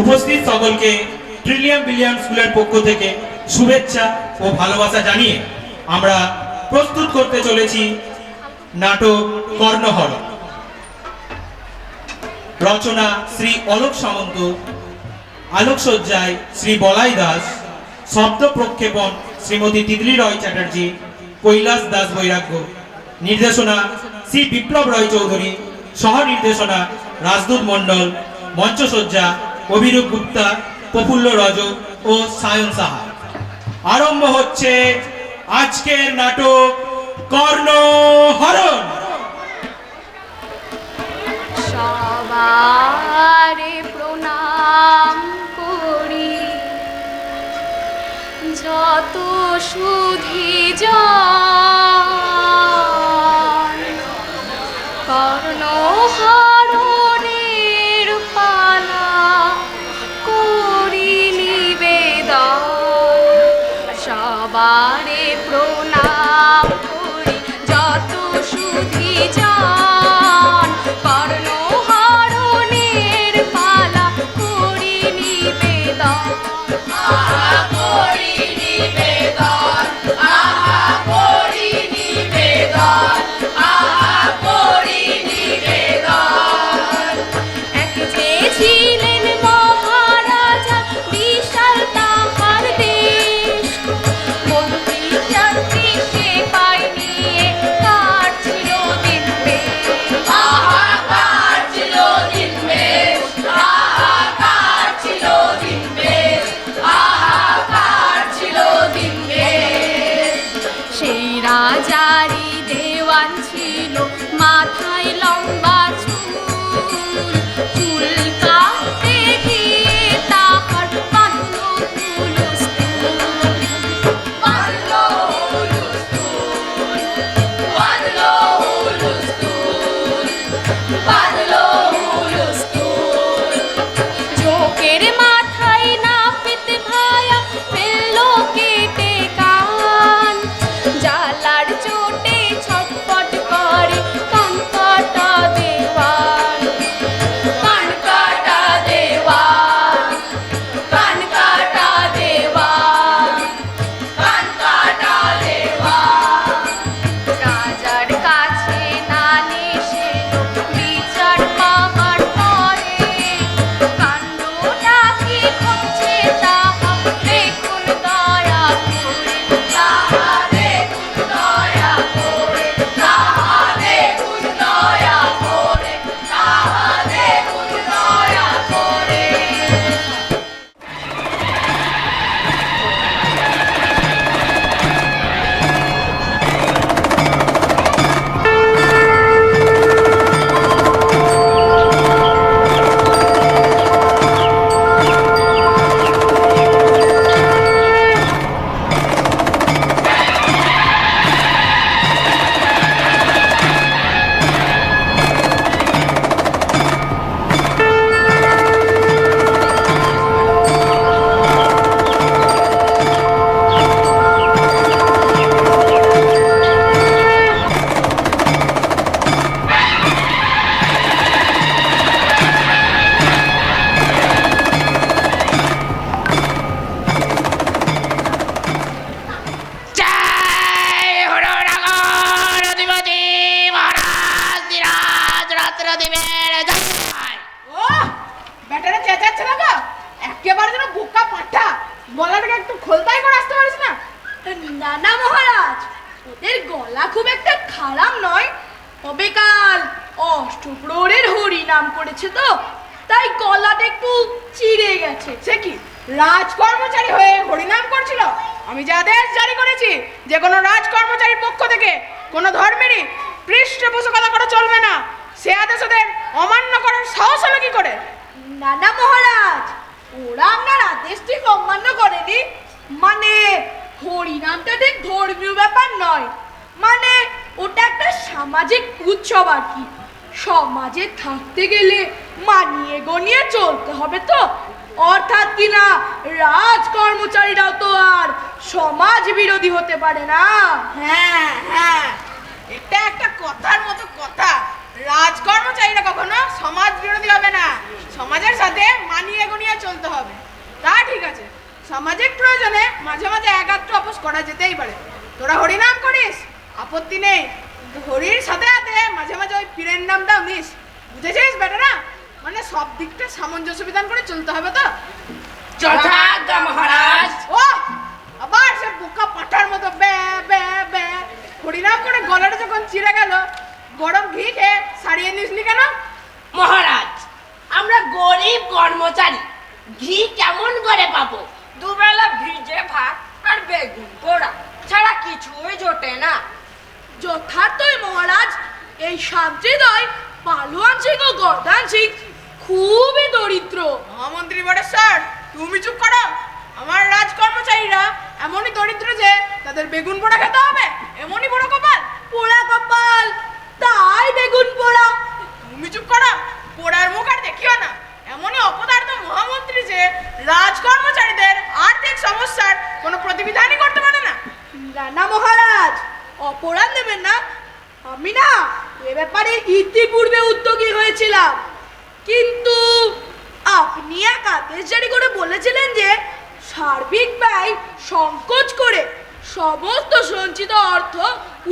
উপস্থিত সকলকে Trillium billion স্কুলের পক্ষ থেকে শুভেচ্ছা ও ভালোবাসা জানিয়ে আমরা প্রস্তুত করতে চলেছি নাটক কর্ণহর। রচনা শ্রী অলোক সামন্ত, আলোকসজ্জায় শ্রী বলাই দাস, শব্দ প্রক্ষেপণ শ্রীমতী তিতলি রয় চ্যাটার্জি, কৈলাস দাস বৈরাগ্য, নির্দেশনা শ্রী বিপ্লব রয় চৌধুরী, সহ নির্দেশনা রাজদূত মণ্ডল, মঞ্চসজ্জা অভিরূপ গুপ্তা, প্রফুল্ল রজ ও সায়ন সাহা। আরম্ভ হচ্ছে আজকের নাটক কর্ণহরণ। সবারে প্রণাম করি, যত সুধীজন কর্ণহরণের পালা করি নিবেদন। সবারে প্রণাম করি, যত সুধীজন কর্ণহরণের পালা করি নিবেদন। আহা করি নিবেদন, আহা করি নিবেদন, আহা করি নিবেদন। এক যে ছিলেন মহারাজা, বিশাল তাহার দেশ, মন্ত্রী যাত্রী সে পাই নিয়ে কাটছিল দিন বেশ। আহা কাটছিল দিন বেশ, আহা কাটছিল দিন বেশ, আহা কাটছিল দিন বেশ। সেই রাজারই দেওয়ান ছিল, মাথায় লম্বা চুল, চুল কাটতে গিয়ে তাহার বাঁধল হুলস্থুল, বাঁধল হুলস্থুল, বাঁধল হুলস্থুল, বাঁধল হুলস্থুল। ঝোঁকের মাথায় নাপিত ভায়া ফেলল কেটে কান, জ্বালার চোটে ছটফট করে কান কাটা দেওয়ান, কান কাটা দেওয়ান, কান কাটা দেওয়ান, কান কাটা দেওয়ান। রাজার কাছে নালিশ এলো, বিচার পাবার পরে, কাণ্ডটা কি ঘটছে তাহা দেখুন দয়া করে, তাহা দেখুন দয়া করে, তাহা দেখুন দয়া করে, তাহা দেখুন দয়া করে। ব্যাটারা চেঁচাচ্ছে না তো? একেবারে যেন বোকা পাঠা। গলাটাকে একটু খোলতাই করে আসতে পারিস না? না না মহারাজ, ওদের গলা খুব একটা খারাপ নয়, তবে কাল অষ্টপ্রহরের হরি নাম করেছে তো, তাই গলাটা একটু চিড়ে গেছে। সে কি রাজকর্মচারী হয়ে হরিনাম করছিল? আমি যে আদেশ জারি করেছি যে কোনো রাজকর্মচারীর পক্ষ থেকে কোনো ধর্মেরই পৃষ্ঠপোষকতা করা চলবে না, সে আদেশ ওদের অমান্য করার সাহস হলো কি করে? না না মহারাজ, ওরা আপনার আদেশ ঠিক অমান্য করেনি। মানে হরিনামটা ঠিক ধর্মীয় ব্যাপার নয়, মানে ওটা একটা সামাজিক উৎসব আর কি। সমাজে থাকতে গেলে মানিয়ে গনিয়ে চলতে হবে তো, অর্থাৎ কিনা রাজকর্মচারীরাও তো আর সমাজ বিরোধী হতে পারে না। হ্যাঁ হ্যাঁ, এটা একটা কথার মতো কথা। রাজকর্মচারীরা কখনো সমাজ বিরোধী হবে না, সমাজের সাথে মানিয়ে গুনিয়ে চলতে হবে। তা ঠিক আছে, সামাজিক প্রয়োজনে মাঝে মাঝে একাত্র আপোষ করা যেতেই পারে। তোরা হরিনাম করিস, আপত্তি নেই, কিন্তু হরির সাথে সাথে মাঝে মাঝে ওই পীরের নামটাও নিস। বুঝেছিস বেটারা? মানে সব দিকটা সামঞ্জস্য বিধান করে চলতে হবে তো। যথাজ্ঞা মহারাজ। ও আবার সে বোকা পাঠার মতো ব্যা ব্যা ব্যা হরিনাম করে গলাটা যখন চিড়ে গেল, গরম ঘি খেয়ে সারিয়ে নিসনি কেন? মহারাজ, আমরা গরিব কর্মচারী, ঘি কেমন করে পাবো? দুবেলা ভিজে ভাত আর বেগুন পোড়া ছাড়া কিছুই জোটে না। যথার্থই মহারাজ, এই শান্তিদয় পালোয়ান সিং ও গর্দান সিং খুবই দরিদ্র। মহামন্ত্রী বড়েশ্বর, তুমি চুপ করো। আমার রাজকর্মচারীরা এমনই দরিদ্র যে তাদের বেগুন পোড়া খেতে হবে, এমনই বড় কপাল। পোড়া কপাল, তাই বেগুন পোড়া। তুমি চুপ করো, পোড়ার মুখ আর দেখিও না। এমনই অপদার্থ মহামন্ত্রী যে রাজকর্মচারীদের আর্থিক সমস্যার কোনো প্রতিবিধানই করতে পারে না। না মহারাজ, অপরাধ নেবেন না। আমি না এ ব্যাপারে ইতিপূর্বে উদ্যোগী হয়েছিলাম, কিন্তু আপনি এক আদেশ জারি করে বলেছিলেন যে সার্বিক ব্যয় সংকোচ করে সমস্ত সঞ্চিত অর্থ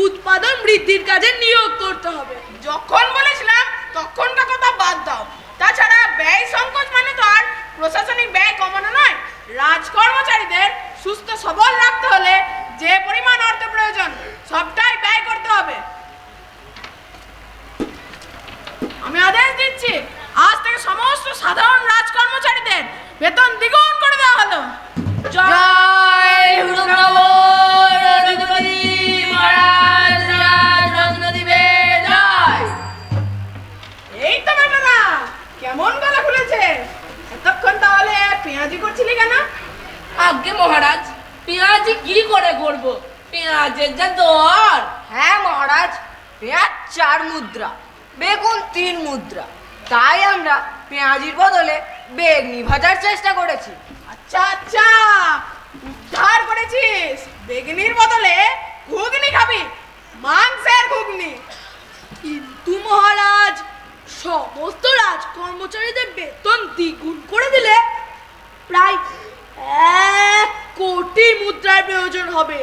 উৎপাদন বৃদ্ধির কাজে নিয়োগ করতে হবে। যখন বলেছিলাম তখনকার কথা বাদ দাও। তাছাড়া ব্যয় সংকোচ মানে তো আর প্রশাসনিক ব্যয় কমানো নয়। রাজকর্মচারীদের সুস্থ সবল রাখতে হলে যে পরিমাণ অর্থ প্রয়োজন সবটাই ব্যয় করতে হবে। আমি আদেশ দিচ্ছি, আজ থেকে সমস্ত সাধারণ রাজকর্মচারীদের বেতন দ্বিগুণ করে দেওয়া হলো। জয় রঘুপতি মহারাজ, রাজ রত্নদ্বীপে জয়। এই তো বেটারা, কেমন গলা খুলেছে? এতক্ষণ তাহলে পেঁয়াজি করছিলি কেন? আজ্ঞে মহারাজ, পেঁয়াজি কি করে করব? পেঁয়াজের যা দর। হ্যাঁ মহারাজ, পেঁয়াজ 4 মুদ্রা, বেগুন 3 মুদ্রা, তাই আমরা পেঁয়াজির বদলে বেগনি ভাজার চেষ্টা করেছি। আচ্ছা আচ্ছা, উদ্ধার করেছিস। বেগনির বদলে ঘুগনি খাবি, মাংসের ঘুগনি। কিন্তু মহারাজ, সমস্ত রাজকর্মচারীদের বেতন দ্বিগুণ করে দিলে প্রায় 1 কোটি মুদ্রার প্রয়োজন হবে।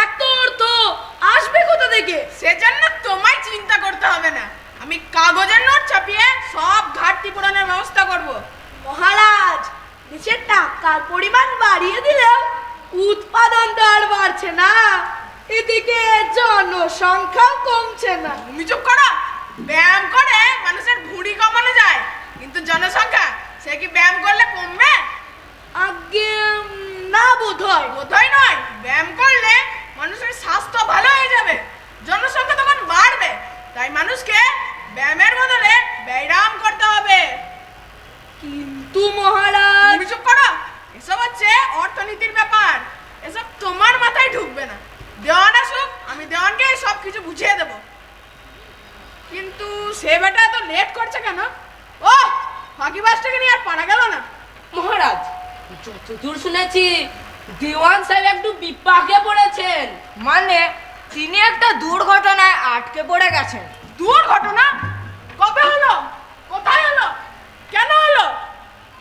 এত অর্থ আসবে কোথা থেকে? সেজন্য তোমায় চিন্তা করতে হবে না, আমি কাগজের নোট ছাপিয়ে সব ঘাটতি পূরণের ব্যবস্থা করব। মহারাজ, দেশের টাকার পরিমাণ বাড়িয়ে দিলেও উৎপাদন তো আর বাড়ছে না, এদিকে জনসংখ্যাও কমছে না। তুমি চুপ করো। ব্যায়াম করে মানুষের ভুঁড়ি কমানো যায়, কিন্তু জনসংখ্যা সে কি ব্যায়াম করলে কমবে? আগে না, বোধহয় নয়। ব্যায়াম করলে মানুষের স্বাস্থ্য ভালো হয়ে যাবে, জনসংখ্যা তখন বাড়বে। তাই মানুষকে ব্যায়ামের বদলে ব্যায়াম করতে হবে। কিন্তু মহারাজ, তুমি চুপ করো। এসব হচ্ছে অর্থনীতির ব্যাপার, এসব তোমার মাথায় ঢুকবে না। দেওয়ান আসুক, আমি দেওয়ানকে সব কিছু বুঝিয়ে দেব। কিন্তু সে বেটা এত লেট করছে কেন? ও ফাঁকি বাসটাকে নিয়ে আর পারা গেল না। মহারাজ, যতদূর শুনেছি দেওয়ান সাহেব একটু বিপাকে পড়েছেন। মানে তিনি একটা দুর্ঘটনায় আটকে পড়ে গেছেন। দুর্ঘটনা? কবে হলো? কোথায় হলো? কেন হলো?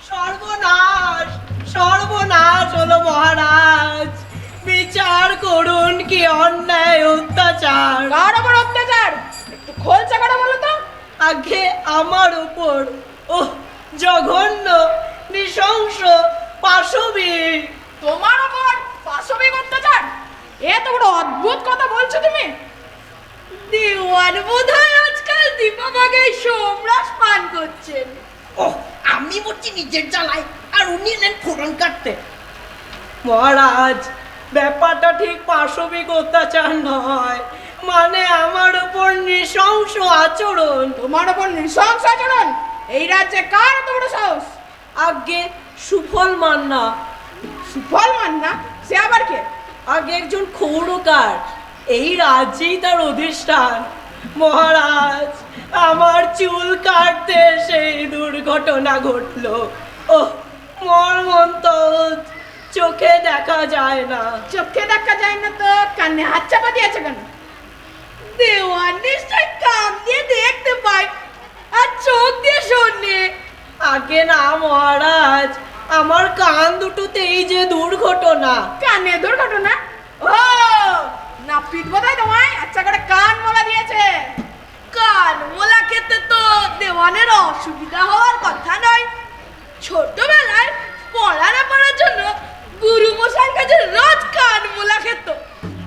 সর্বনাশ, সর্বনাশ হলো মহারাজ। বিচার করুন, কি অন্যায় অত্যাচার। কার ওপর অত্যাচার? একটু খোলসা করে বলো তো। আগে আমার উপর। ওহ, জঘন্য, নৃশংস, পাশবিক। তোমার ওপর পাশবিক অত্যাচার? এত বড় অদ্ভুত কথা বলছো তুমি। দেওয়ান বোধহয় আজকাল দীপাভাগে সোমরাস পান করছেন। ওহ, আমি বলছি নিজের জ্বালায়, আর উনি এলেন ফোড়ন কাটতে। মহারাজ, ব্যাপারটা ঠিক পাশবিক অত্যাচার নয়, মানে আমার উপর নৃশংস আচরণ। তোমার ওপর নৃশংস আচরণ? এই রাজ্যে কার এত বড় সাহস? আগে সুফল মান্না। সুফল মান্না? সে আবার কে? আগে একজন ক্ষৌরকার, এই রাজ্যেই তার অধিষ্ঠান। মহারাজ, আমার চুল কাটতে সেই দুর্ঘটনা ঘটলো। ওহ, মর্মন্তদ, চোখে দেখা যায় না। চোখে দেখা যায় না তো কানে হাত চাপা দিয়েছে কেন? দেওয়ান নিশ্চয় কান দিয়ে দেখতে পায় আর চোখ দিয়ে শোনে। আগে না মহারাজ, আমার কান দুটোতেই যে দুর্ঘটনা। কানে দুর্ঘটনা? ও নাপিত বোধহয় তোমায় আচ্ছা করে কান মোলা দিয়েছে। কান মোলা খেতে তো দেওয়ানের অসুবিধা হওয়ার কথা নয়। ছোটবেলায় পড়ার জন্য গুরু মশাইয়ের কাছে রোজ কান মোলা খেত।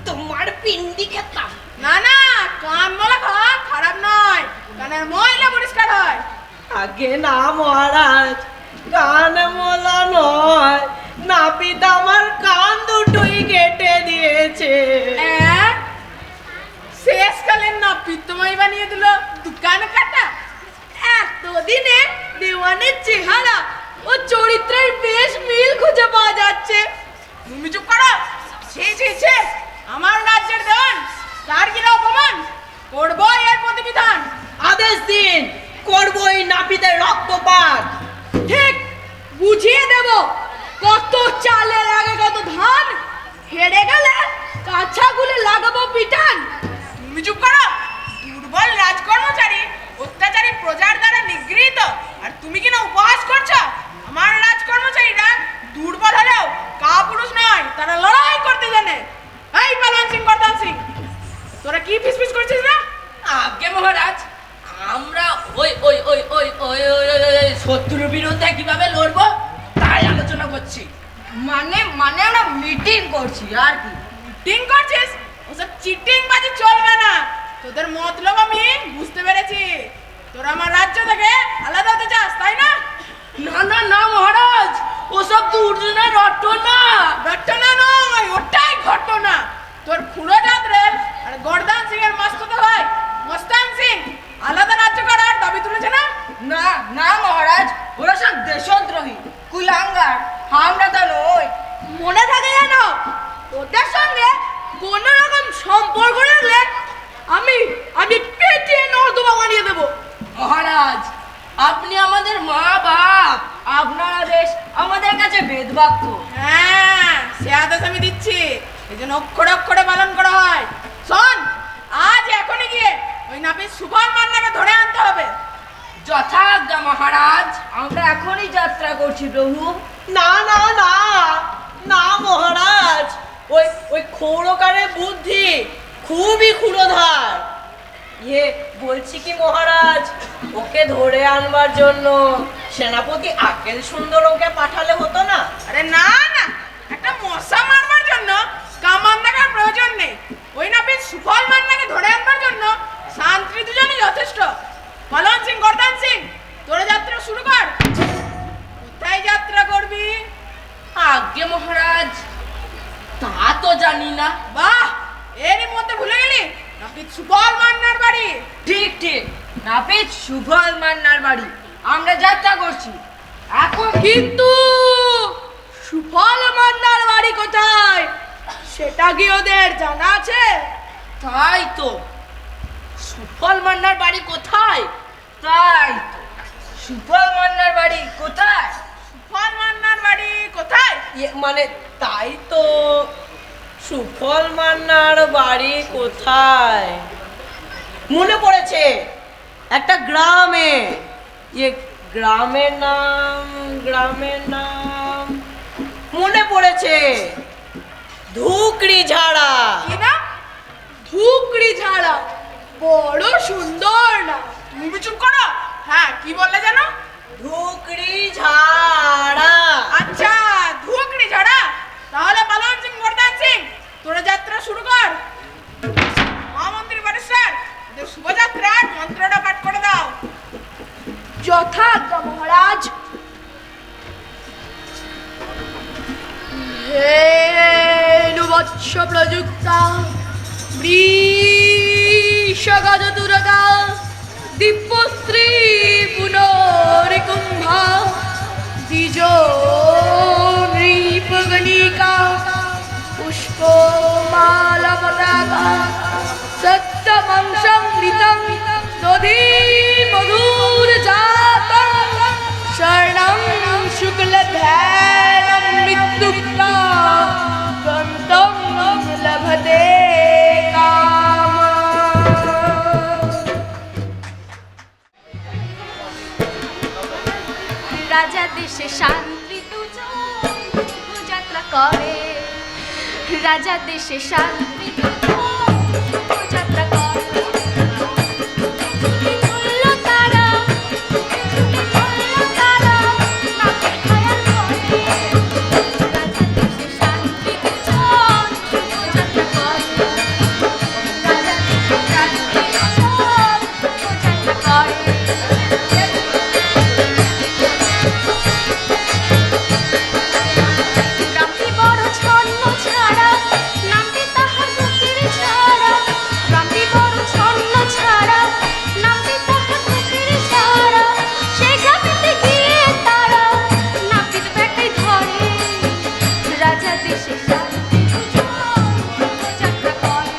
তোমার পিন্ডি খেতাম। না না, কান মোলা খাওয়া খারাপ নয়, কানের ময়লা পরিষ্কার হয়। আগে না মহারাজ, কান মোলা নয়, নাপিত আমার কান দুটোই কেটে দিয়েছে। শেষকালের নাপিত তোমায় বানিয়ে দিল দোকান কাটা। এতদিনে দেওয়ানের চেহারা ও চরিত্রের বেশ মিল খুঁজে পাওয়া যাচ্ছে। তুমি চুপ করো। ছি ছি ছি, আমার রাজ্যের দেওয়ান তার কিনা অপমান করবো এর প্রতিবিধান। আদেশ দিন, করবই নাপিতের রক্তপাত। ঠিক বুঝিয়ে দেব, কত চালের আগে কত ধান, হেরে গেলে কাছাগুলি লাগাবো পিটান। তুমি চুপ করো। দুর্বল রাজকর্মচারী অত্যাচারী প্রজার দ্বারা নিগৃহীত, আর তুমি কিনা উপহাস করছো। আমার রাজকর্মচারীরা দুর্বল হলেও কাপুরুষ নয়, তারা লড়াই করতে জানে। এই পালন সিং, বর্ধন সিং, তোরা কি ফিসফিস করছিস না? আগে মহারাজ, আমরা ওই ওই ওই ওই ওই ওই ওই শত্রুর বিরুদ্ধে কিভাবে লড়বো তাই আলোচনা করছি। মানে মানে আমরা মিটিং করছি আর কি। চিটিং করছিস? ওসব চিটিং বাজি চলবে না। তোদের মতলব আমি বুঝতে পেরেছি। তোরা আমার রাজ্য থেকে আলাদা হতে চাস, তাই না? না না না মহারাজ, ওসব দুর্জনের রটনা। ঘটনা নয়, ওটাই ঘটনা। তোর খুড়ো জাতরের আর গর্দান সিং এর মাস্তুতো ভাই মস্তান সিং আলাদা রাজ্য করার দাবি তুলেছে না? না না মহারাজ, ওরা সব দেশদ্রোহী কুলাঙ্গার, আমরা তা নই। মনে থাকে যেন ওদের সঙ্গে কোন রকম সম্পর্ক রাখলে আমি আমি পেটিয়ে নর্দমা বানিয়ে দেব। মহারাজ, আপনি আমাদের মা বাপ, আপনার আদেশ আমাদের কাছে বেদবাক্য। হ্যাঁ, সে আদেশ আমি দিচ্ছি, এই জন্য অক্ষরে অক্ষরে পালন করা হয়। শোন, আজ এখনই গিয়ে ওই নাপিত সুবল মান্নাকে ধরে আনতে হবে। যথাজ্ঞা মহারাজ, আমরা এখনই যাত্রা করছি প্রভু। না না না না মহারাজ, ওই ওই খৌড়কারের বুদ্ধি খুবই ক্ষুরোধার। বলছি কি মহারাজ, ওকে ধরে আনবার জন্য সেনাপতি আকেল সুন্দর ওকে পাঠালে হতো না? আরে না না, একটা মশা মারবার জন্য কামান দেখার প্রয়োজন নেই। ওই নাপিত সুফল মান্নাকে ধরে আনবার জন্য শান্তি দুজনই যথেষ্ট। পালন সিং, গর্দান সিং, তোরা যাত্রা শুরু কর। কোথায় যাত্রা করবি? আজ্ঞে মহারাজ, তা তো জানি না। বাহ, এরই মধ্যে ভুলে গেলি নাপিত সুফল মান্নার বাড়ি। ঠিক ঠিক, নাপিত সুফল মান্নার বাড়ি আমরা যাত্রা করছি এখন। কিন্তু সুফল মান্নার বাড়ি কোথায় সেটা কি ওদের জানা আছে? তাই তো, সুফল মান্নার বাড়ি কোথায়? তাই তো, সুফল মান্নার বাড়ি কোথায়? সুফল মান্নার বাড়ি কোথায়? মানে তাই তো, সুফল মান্নার বাড়ি কোথায়? মনে পড়েছে, একটা গ্রামে। গ্রামের নাম মনে পড়েছে, ধুকড়ি ঝাড়া। কি না? ধুকড়ি ঝাড়া, বড় সুন্দর না। তুমি চুপ করো। হ্যাঁ, কি বললে জানো? ধুকড়ি ঝাড়া। আচ্ছা, ধুকড়ি ঝাড়া। তাহলে পালন সিং, গর্দান সিং, তোরা যাত্রা শুরু কর। মহামন্ত্রী ব্যারিস্টার, এদের শুভযাত্রার মন্ত্রটা পাঠ করে দাও। যথাজ্ঞা মহারাজ। হেনুবৎস প্রযুক্তা বৃষগজতুরকা দিব্যশ্রী পুনরিকুম্ভা দ্বিজ নৃপগণিকা পুষ্পমালা পতাকা সত্যমংসং ঋতং দধি মধুর জাতং শরণং শুক্লধ্যানং মৃত্যুক্তা গন্তং লভতে কাম। রাজা দেশে শান্তি দুজন যাত্রা করে, রাজা দেশে শান্তি দুজন যাত্রা করে। চলল তারা, চলল তারা, নাচের খায়াল করে। রাজা দেশে শান্তি দুজন যাত্রা করে, রাজা দেশে শান্তি দুজন যাত্রা করে। গ্রামটি বড় ছন্ন ছাড়া, নামটি তাহার বুকের ছাড়া। গ্রামটি বড় ছন্ন ছাড়া, নামটি তাহার বুকের ছাড়া। সে গ্রামেতে গিয়ে তারা নাপিত বেটাই ধরে, রাজা দেশে শান্তি দুজন যাত্রা করে,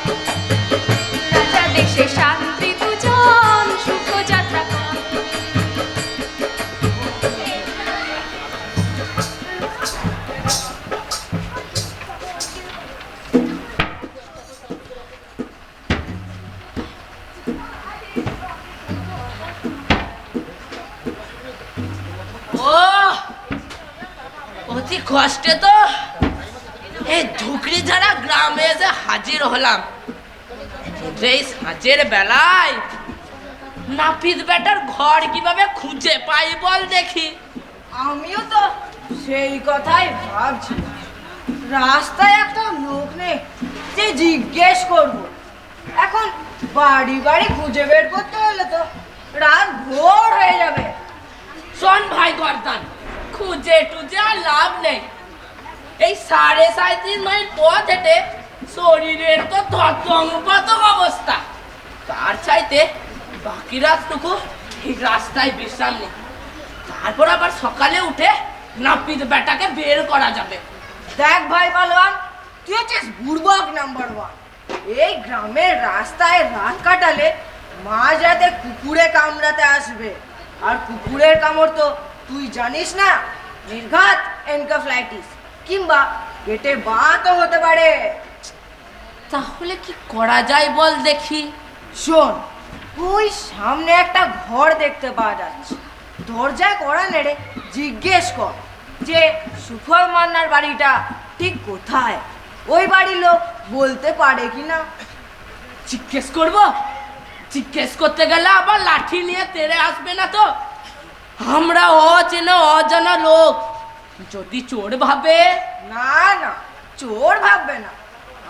রাজা দেশে শান্তি দুজন সুখ যাত্রা করে। ও অতি কষ্টে তো এই ধুকরি ঝাড়া গ্রামে এসে হাজির হলাম। কিন্তু এই সাঁচের বেলায় নাপিত বেটার ঘর কিভাবে খুঁজে পাই বল দেখি। আমিও তো সেই কথাই ভাবছি, রাস্তায় একটা লোক নেই যে জিজ্ঞেস করব। এখন বাড়ি বাড়ি খুঁজে বের করতে হলে তো রাত ভোর হয়ে যাবে। শোন ভাই গর্দান, খুঁজে টুজে আর লাভ নেই। এই 37.5 মাইল পথ হেঁটে শরীরের তো থতমপতম অবস্থা। তার চাইতে বাকি রাতটুকু এই রাস্তায় বিশ্রাম নেই, তারপর আবার সকালে উঠে নাপিত বেটাকে বের করা যাবে। দেখ ভাই পালোয়ান, তুই হচ্ছিস বুড়বক নাম্বার 1। এই গ্রামের রাস্তায় রাত কাটালে মাঝ রাতে কুকুরে কামড়াতে আসবে, আর কুকুরের কামড় তো তুই জানিস না, নির্ঘাত এনকেফ্লাইটিস কিংবা পেটে বাতও হতে পারে। তাহলে কি করা যায় বল দেখি। শোন, ওই সামনে একটা ঘর দেখতে পাওয়া যাচ্ছে, দরজায় কড়া নেড়ে জিজ্ঞেস কর যে সুফল মান্নার বাড়িটা ঠিক কোথায়। ওই বাড়ির লোক বলতে পারে কিনা। জিজ্ঞেস করব? জিজ্ঞেস করতে গেলে আবার লাঠি নিয়ে তেড়ে আসবে না তো? আমরা অচেনা অজানা লোক, যদি চোর ভাবে। না না, চোর ভাববে না,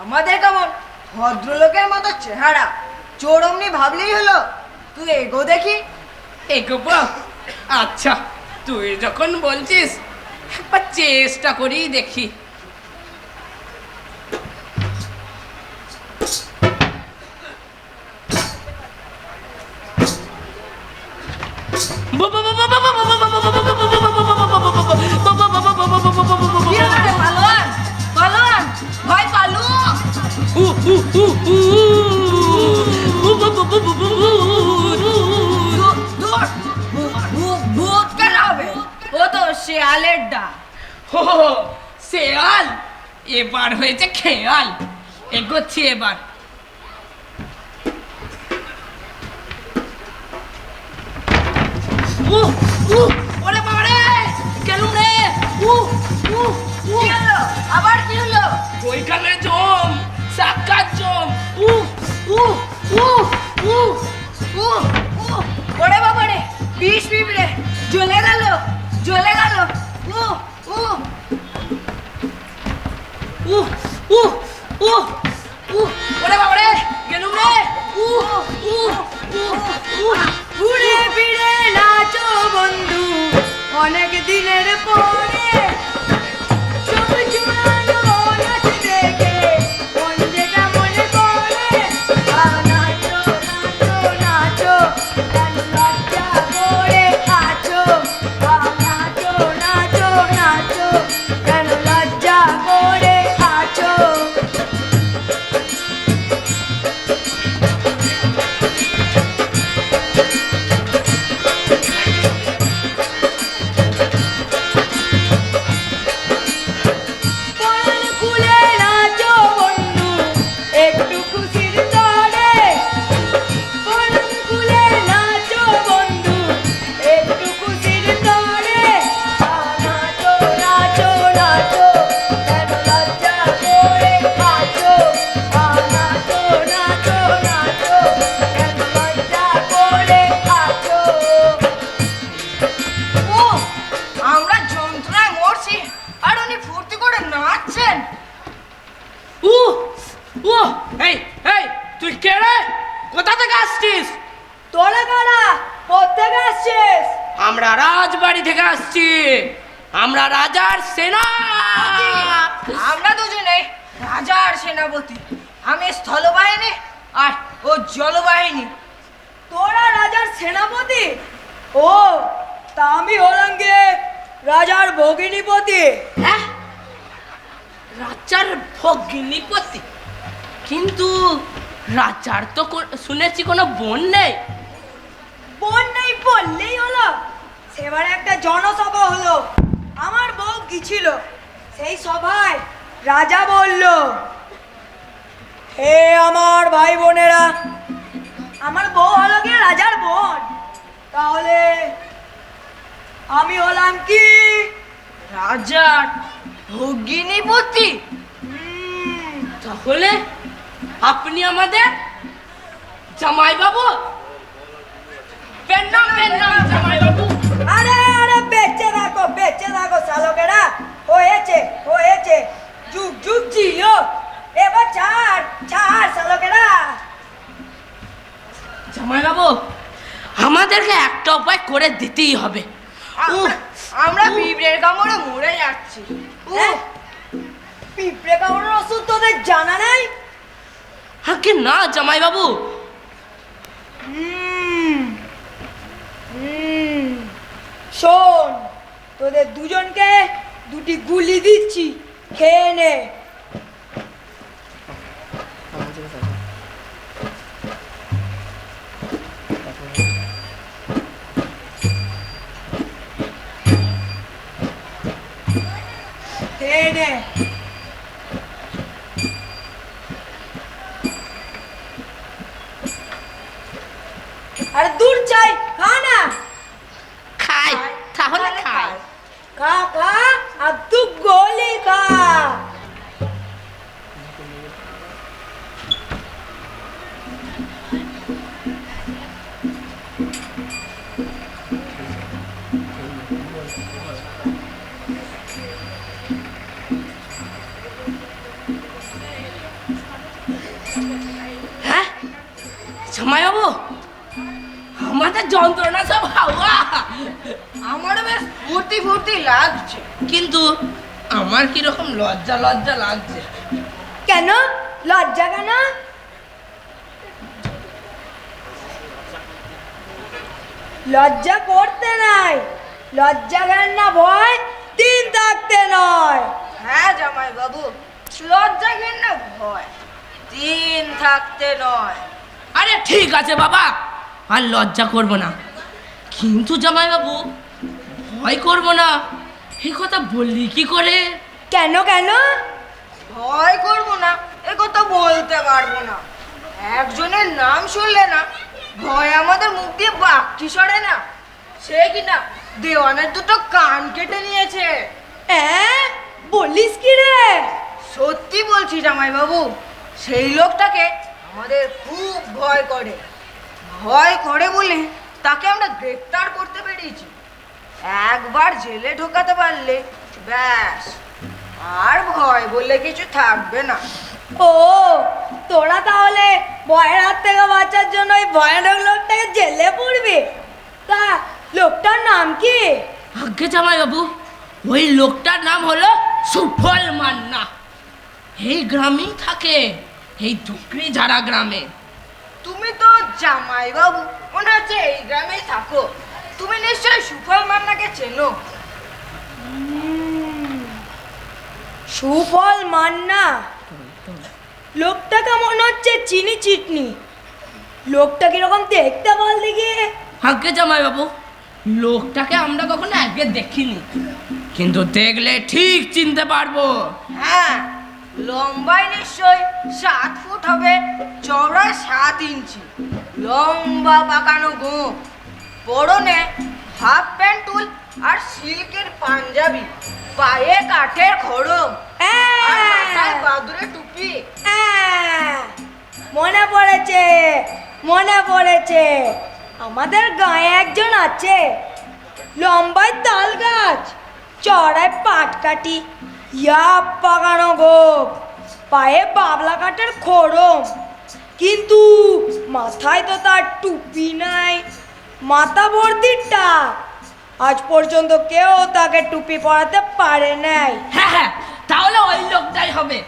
আমাদের কেমন ভদ্রলোকের মতো চেহারা, চোর অমনি ভাবলেই হলো। তুই এগো দেখি। এগোবো? আচ্ছা, তুই যখন বলছিস একবার চেষ্টা করেই দেখি। কি হলো রে পালোয়ান? পালোয়ান, ভাই পালু। ভূত কেন হবে? ও তো শেয়ালের ডাক। ও শেয়াল, এবার হয়েছে খেয়াল। এগোচ্ছি এবার। ওরে বাবা রে, গেলুম রে। কি হলো? আবার কি হলো? ওইখানে জম, সাক্ষাৎ জম। ওরে বাবা রে, বিষ পিঁপড়ে জ্বলে গেল, জ্বলে গেল। ওরে বাবা রে, গেলুম রে। ঘুরে ফিরে নাচো বন্ধু অনেক দিনের পরে, সব জোড়ানো নাচ দেখে মন যে কেমন করে। নাচো নাচো নাচো, কেন লজ্জা করে আছো। নাচো নাচো নাচো, কেন লজ্জা করে আছো। ও এই এই তুই কে রে? কোথা থেকে আসছিস? তোরা কারা? কোত্থেকে আসছিস? আমরা রাজবাড়ি থেকে আসছি। আমরা রাজার সেনা। আমরা দুজনে রাজার সেনাপতি। আমি স্থলবাহিনী আর ও জলবাহিনী। তোরা রাজার সেনাপতি? ও, তা আমি হলাম গে রাজার ভগিনীপতি। হ্যাঁ, রাজার ভগিনীপতি? কিন্তু রাজার তো শুনেছি কোনো বোন নেই। বোন নেই বললেই হলো? সেবারে একটা জনসভা হলো, আমার বউ গিয়েছিল। সেই সভায় রাজা বলল, হে আমার ভাই বোনেরা, আমার বউ হলো গিয়ে রাজার বোন, তাহলে আমি হলাম কি রাজার ভগিনীপতি? তাহলে আপনি আমাদের জামাই বাবু? পেন্নাম পেন্নাম জামাই বাবু। আরে আরে বেঁচে থাকো শালকেরা, হয়েছে হয়েছে, যুগ যুগ জিও, এবার ছাড় শালকেরা। জামাই বাবু, আমাদেরকে একটা উপায় করে দিতেই হবে। আমরা পিঁপড়ের কামড়ে মরে যাচ্ছি। পিঁপড়ে কামড়ের ওষুধ তোদের জানা নাই? আগে না জামাই বাবু। শোন, তোদের দুজনকে দুটি গুলি দিচ্ছি, খেয়ে নে। খেয়ে নে। আরে দূর চাই, খা না। খাই, তাহলে খাই। খা আর তু গোলি খা। হ্যাঁ জামাই বাবু, আমাদের যন্ত্রণা সব হাওয়া। আমারও বেশ ফুর্তি ফুর্তি লাগছে, কিন্তু আমার কিরকম লজ্জা লজ্জা লাগছে। কেন লজ্জা? কেন লজ্জা করতে নাই? লজ্জা জ্ঞান না ভয় দিন থাকতে নয়। হ্যাঁ জামাই বাবু, লজ্জা ঘেন না ভয় দিন থাকতে নয়। আরে ঠিক আছে বাবা, আর লজ্জা করব না। কিন্তু জামাই বাবু, ভয় করব না এই কথা বললি কি করে? কেন? ভয় করব না এ কথা বলতে পারবো না। একজনের নাম শুনলে না ভয় আমাদের মুখ দিয়ে বাক্যি সরে না। সে কিনা দেওয়ানের দুটো কান কেটে নিয়েছে। বলিস কি রে? সত্যি বলছি জামাই বাবু, সেই লোকটাকে আমাদের খুব ভয় করে বলে তাকে আমরা গ্রেফতার করতে পেরেছি। একবার জেলে ঢোকাতে পারলে ব্যাস, আর ভয় বলে কিছু থাকবে না। ও, তোরা তাহলে ভয়ের হাত থেকে বাঁচার জন্য ওই ভয়ানক লোকটাকে জেলে পড়বি? তা লোকটার নাম কি? আজ্ঞে জামাই বাবু, ওই লোকটার নাম হলো সুফল মান্না। এই গ্রামেই থাকে, এই ধুকরি ঝাড়া গ্রামে। তুমি তো জামাই বাবু, মনে হচ্ছে এই গ্রামেই থাকো। তুমি নিশ্চয়ই সুফল মান্নাকে চেনো। সুফল মান্না? লোকটাকে মনে হচ্ছে চিনি চিটনি। লোকটা কিরকম দেখতে বল দেখি? আজ্ঞে জামাই বাবু, লোকটাকে আমরা কখনো আগে দেখিনি, কিন্তু দেখলে ঠিক চিনতে পারবো। হ্যাঁ, লম্বায় নিশ্চয় 7 ফুট হবে, চওড়া 7 ইঞ্চি, লম্বা পাকানো গোঁফ, পরনে হাফ প্যান্টুল আর সিল্কের পাঞ্জাবি, পায়ে কাঠের খড়ম, আর মাথায় বাদুড়ে টুপি। মনে পড়েছে, আমাদের গায়ে একজন আছে, লম্বায় তাল গাছ, চড়ায় পাটকাঠি, ইয়া পাকানো গোপ, পায়ে বাবলা কাঠের খড়ম, কিন্তু মাথায় তো তার টুপি নাই, মাথা ভর্তি টাক। আজ পর্যন্ত কেউ তাকে টুপি পরাতে পারে নাই। হ্যাঁ হ্যাঁ, তাহলে ওই লোকটাই হবে।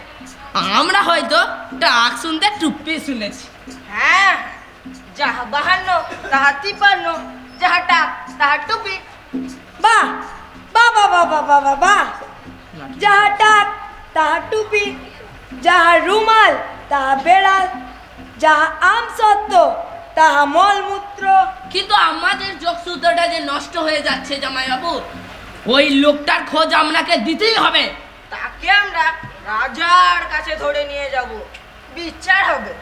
আমরা হয়তো ডাক শুনতে টুপি শুনেছি। হ্যাঁ, যাহা বাহান্ন তাহা তিপান্ন, যাহা টাক তাহা টুপি। বাহ বাহ বাহ বাহ বাহ বাহ বাহ বাহ। যাহা টাক তাহা টুপি, যাহা রুমাল তাহা বেড়াল, যাহা আম সত্য তাহা মলমূত্র। কিন্তু আমাদের যোগসূত্রটা যে নষ্ট হয়ে যাচ্ছে জামাইবাবু, ওই লোকটার খোঁজ আপনাকে দিতেই হবে। তাকে আমরা রাজার কাছে ধরে নিয়ে যাব, বিচার হবে,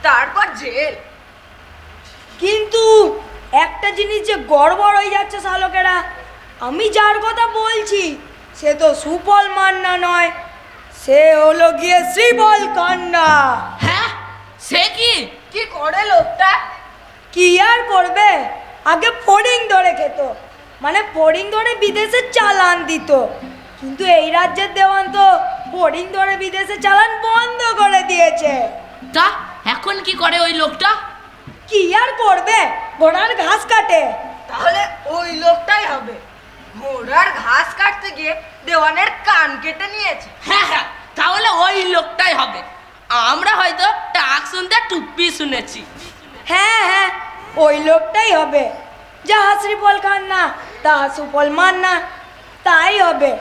তারপর জেল। কিন্তু একটা জিনিস যে গড়বড় হয়ে যাচ্ছে শালকেরা, আমি যার কথা বলছি সে তো সুফল মান্না নয়, সে হলো গিয়ে শ্রীবল কান্না। হ্যাঁ, সে কি কি করে লোকটা? কি আর করবে, আগে ফড়িং ধরে খেত, মানে ফড়িং ধরে বিদেশে চালান দিত। কিন্তু এই রাজ্যের দেওয়ান তো ফড়িং ধরে বিদেশে চালান বন্ধ করে দিয়েছে। তা এখন কি করে ওই লোকটা? কি আর করবে, ঘোড়ার ঘাস কাটে। তাহলে ওই লোকটাই হবে। ঘোড়ার ঘাস কাটতে গিয়ে দেওয়ানের কান কেটে নিয়েছে। হ্যাঁ হ্যাঁ, তাহলে ওই লোকটাই হবে। আমরা হয়তো ডাক শুনতে টুপি শুনেছি। হ্যাঁ হ্যাঁ, ওই লোকটাই হবে। যাহা শ্রীফল কান্না তাহা সুফল মান্না, তাই হবে।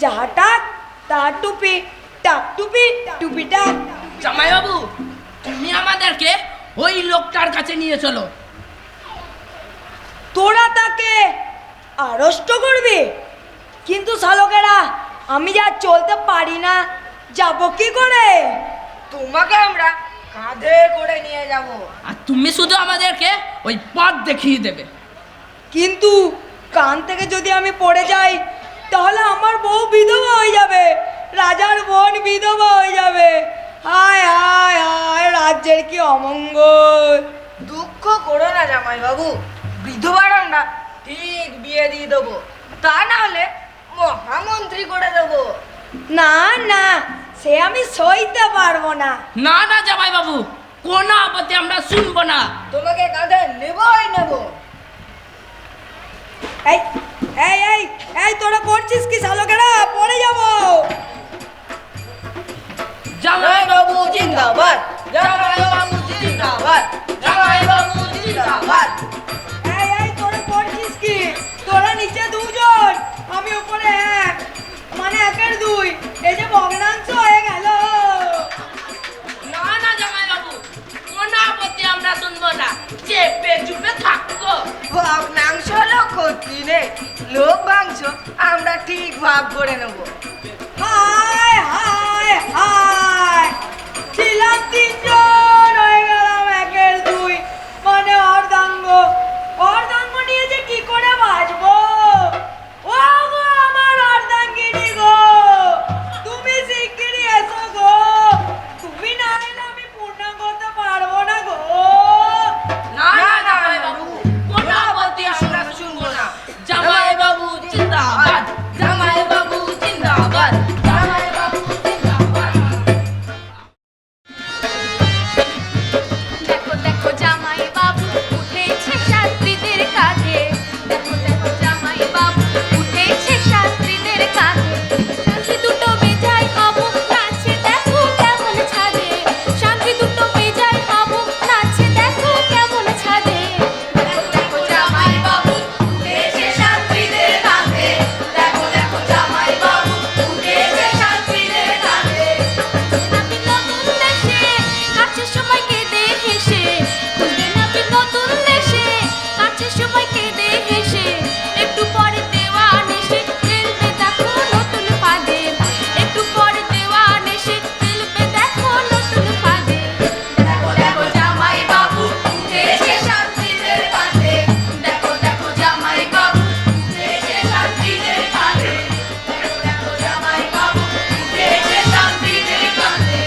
যাহা টাক তাহা টুপি, টাক টুপি, টুপি টাক। জামাইবাবু, তুমি আমাদেরকে ওই লোকটার কাছে নিয়ে চলো। তোরা তাকে আড়ষ্ট করবি? কিন্তু শালকেরা, আমি যা চলতে পারি না, যাব কি করে? তোমাকে আমরা কাঁধে করে নিয়ে যাব। আর তুমি শুধু আমাদেরকে ওই পথ দেখিয়ে দেবে। কিন্তু কান থেকে যদি আমি পড়ে যাই, তাহলে আমার বউ বিধবা হয়ে যাবে, রাজার বোন বিধবা হয়ে যাবে। হায় হায় হায়, রাজ্যের কি অমঙ্গল। দুঃখ করো না জামাই বাবু, বিধবার আমরা ঠিক বিয়ে দিয়ে দেবো, তা না হলে মহামন্ত্রী করে দেবো। না না, সে আমি সইতে পারবো না। না না জামাইবাবু, কোন আপত্তি আমরা শুনবো না। তোমাকে কাঁধে নেবই নেব। এই এই এই এই, তোরা করছিস কি শালকেরা? পড়ে যাবো। জামাইবাবু জিন্দাবাদ, জামাইবাবু জিন্দাবাদ, জামাইবাবু জিন্দাবাদ। এই এই, তোরা করছিস কি? তোরা নিচে দুজন, আমি উপরে এক, মানে একের দুই। এই যে ভগ্নাংশ হয়ে গেল। না না জামাইবাবু, কোন আপত্তি আমরা শুনবো না, চেপে চুপে থাকবো। ভগ্নাংশ হলো ক্ষতি নেই, লোক মাংস আমরা ঠিক ভাগ করে নেব। হায় হায় হায়, ছিলাম তিনজন, হয়ে গেলাম একের দুই, মানে অর্ধাঙ্গ। অর্ধাঙ্গ নিয়ে যে কি করে বাঁচবো? ও গো আমার অর্ধাঙ্গিনী গো, তুমি শিগগিরই এসো গো, তুমি না এলে আমি পূর্ণাঙ্গ করতে পারবো না গো। না না জামাইবাবু, কোন আপত্তি আমরা শুনবো না। জামাইবাবু জিন্দাবাদ, জামাইবাবু জিন্দাবাদ, জামাইবাবু জিন্দাবাদ। দেখো দেখো জামাই বাবু উঠেছে শাস্ত্রীদের কাঁধে, দেখো দেখো জামাই বাবু উঠেছে শাস্ত্রীদের কাঁধে। শান্তি দুটো বেজায় হবু নাচে, দেখো কেমন ছাদে, শান্তি দুটো বেজায় হবু নাচে, দেখো কেমন ছাদে। দেখো দেখো জামাই বাবু উঠেছে শাস্ত্রীদের কাঁধে, দেখো দেখো জামাই বাবু উঠেছে শাস্ত্রীদের কাঁধে। নাতি নতুন দেশে কাছে সময় কেঁদে হেসে, খুঁজবে নাতি নতুন দেশে কাছে সময় কেঁদে হেসে। একটু পরে দেওয়ান এসে ফেলবে দেখো নতুন ফাঁদে, একটু পরে দেওয়ান এসে ফেলবে দেখো নতুন ফাঁদে। দেখো দেখো জামাই বাবু উঠেছে শাস্ত্রীদের কাঁধে, দেখো দেখো জামাই বাবু উঠেছে শাস্ত্রীদের কাঁধে, দেখো দেখো জামাই বাবু উঠেছে শাস্ত্রীদের কাঁধে।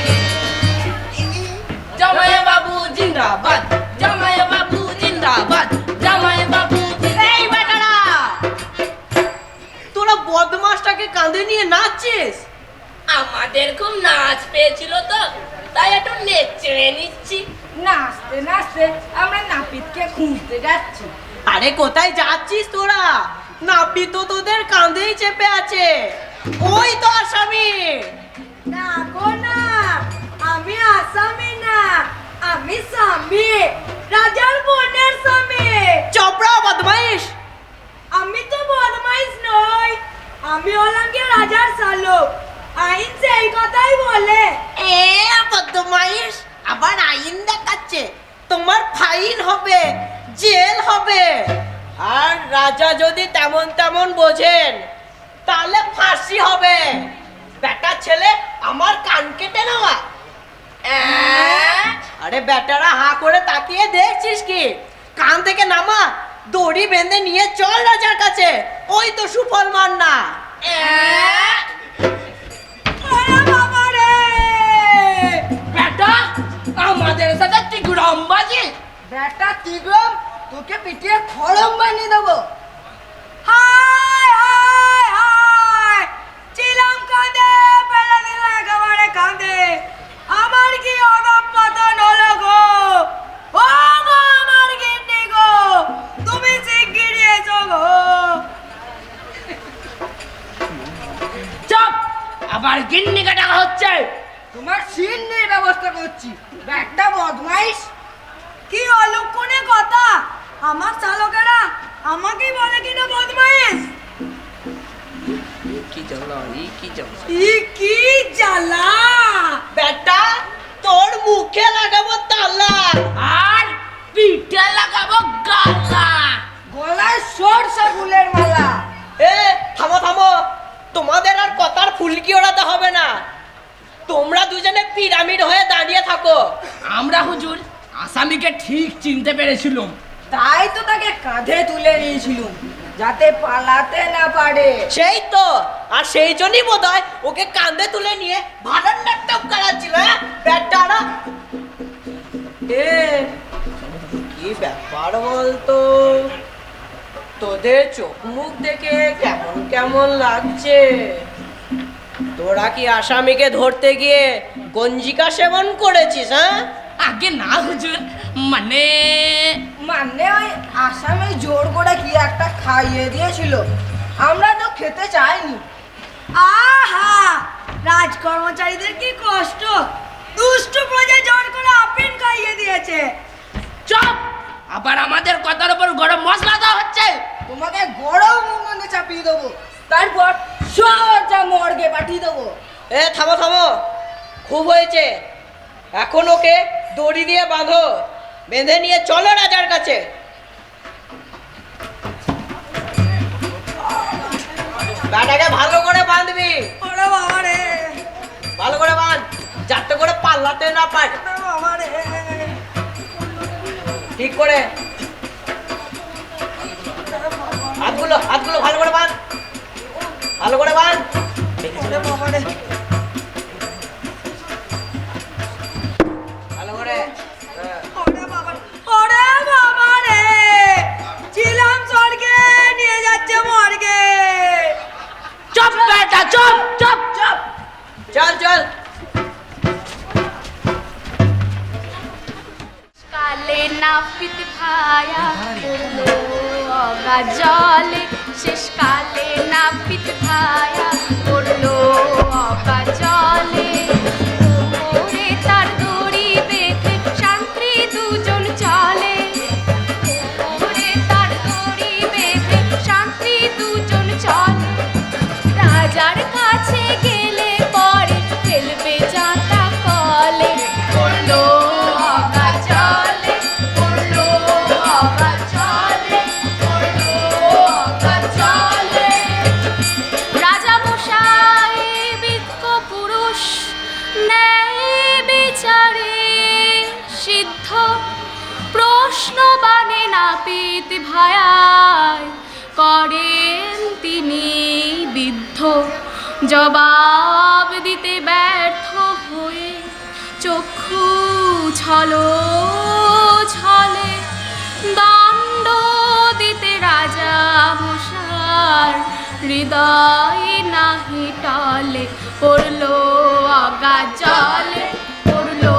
জামাইবাবু জিন্দাবাদ, জামাইবাবু জিন্দাবাদ, জামাইবাবু জিন্দাবাদ। এই বেটারা, তোরা বদমাসটাকে কাঁধে নিয়ে নাচছিস, আমাদের খুব নাচ পেয়েছিল তো, তাই একটু নেচে নিচ্ছি। নাচতে নাচতে আমরা নাপিতকে খুঁজতে যাচ্ছি। আরে কোথায় যাচ্ছিস তোরা? নাপিত তো তোদের কাঁধেই চেপে আছে। ওই তো আসামি। না গো না, আমি আসামি না, আমি স্বামী, রাজার বোনের স্বামী। চপড়া বদমাইশ। আমি তো বদমাইশ নই, আমি হলাম কি রাজার শালক। আইন সেই কথাই বলে। এ বদমাইশ, আবার আইন দেখাচ্ছে। তোমার ফাইন হবে, জেল হবে। আর রাজা যদি তেমন তেমন বোঝেন তাহলে ফাঁসি হবে। বেটা ছেলে আমার কান কেটে নেওয়া। আরে বেটারা হা করে তাকিয়ে দেখছিস কি? কান থেকে নামা, দড়ি বেঁধে নিয়ে চল রাজার কাছে। ওই তো সুফল মান্না। ওরে বাবা রে! বেটা, আমাদের সাথে টিগুরমবাজি। বেটা তিগ্রম, তোকে পিটিয়ে খড়ম বানিয়ে দেবো। হায় হায় হায়! চিলাম কাঁদে, ফেলে দিল একেবারে কাঁদে। আমার কি অধঃপতন হলো গো! ও গো আমার গিন্নি গো! তুমি শিগগিরই এসো গো! চুপ! আবার গিন্নি কাটা হচ্ছে। তোমার সিন্নির ব্যবস্থা করছি। ব্যাগটা বদমাইশ। কি অলক্ষণে কথা! আমার চালকেরা আমাকেই বলে কিনা বদমাইশ। কি জ্বালা, কি জ্বালা। কি জ্বালা! বেটা তোর মুখে লাগাবো তালা। আর পিঠে লাগাবো গালা। গলায় সরষে ফুলের মালা। এ থামো থামো, তোমাদের আর কথার ফুলকি ওড়াতে হবে না। তোমরা দুজনে পিরামিড হয়ে দাঁড়িয়ে থাকো। আমরা হুজুর আসামিকে ঠিক চিনতে পেরেছিলাম। তাই তো তাকে কাঁধে তুলে নিয়েছিলুম, যাতে পালাতে না পারে। সেই তো, আর সেই জন্যই বোধহয় ওকে কাঁধে তুলে নিয়ে ভাড়ার নাটক করাচ্ছিল। বেটারা এ কি ব্যাপার বলতো? তোদের চোখ মুখ দেখে কেমন কেমন লাগছে। তোরা কি আসামিকে ধরতে গিয়ে গঞ্জিকা সেবন করেছিস? হ্যাঁ, আগে না হুজুর, মানে মানে ওই আসামে জোর করে কি একটা খাইয়ে দিয়েছিল, আমরা তো খেতে চাইনি। আহা, রাজকর্মচারীদের কি কষ্ট! দুষ্ট প্রজা জোর করে আপিন খাইয়ে দিয়েছে। চুপ! আবার আমাদের কথার উপর গরম মশলা দেওয়া হচ্ছে। তোমাকে গরম উনুনে চাপিয়ে দেবো, তারপর সোজা মর্গে পাঠিয়ে দেবো। এ থামো থামো, খুব হয়েছে। এখন ওকে দড়ি দিয়ে বাঁধো, বেঁধে নিয়ে চলো রাজার কাছে। গাটাকে ভালো করে বাঁধবি। ওরে বাবা রে! ভালো করে বাঁধ, যাতে করে পাল্লাতে না পারে। ওরে বাবা রে! ঠিক করে হাতগুলো হাতগুলো ভালো করে বাঁধ, ভালো করে বাঁধ। ওরে বাবা রে! ভালো করে। হ্যাঁ। ওরে বাবা! ওরে বাবা রে! ছিলাম স্বর্গে, নিয়ে যাচ্ছে মর্গে। চুপ বেটা, চুপ চুপ চুপ। চল চল। কালে নাপিত ভায়া পড়লো অগা জলে, শেষকালে নাপিত ভায়া পড়লো অগা জলে। কোমরে তার দড়ি বেঁধে শান্তি দুজন চলে, কোমরে তার দড়ি বেঁধে শান্তি দুজন চলে। রাজার কাছে গেলে পরে ফেলবে জাঁতা কলে, পড়লো অগা জলে, পড়লো অগা জলে, পড়লো অগা জলে। রাজা মশাই বিজ্ঞ পুরুষ, ন্যায় বিচারে সিদ্ধ, প্রশ্ন বানে নাপিত ভায়ায় করেন তিনি বিদ্ধ। জবাব দিতে ব্যর্থ হয়ে চক্ষু ছলো ছলে, দণ্ড দিতে রাজা মশার হৃদয় নাহি টলে, পড়লো আগা জলে, পড়লো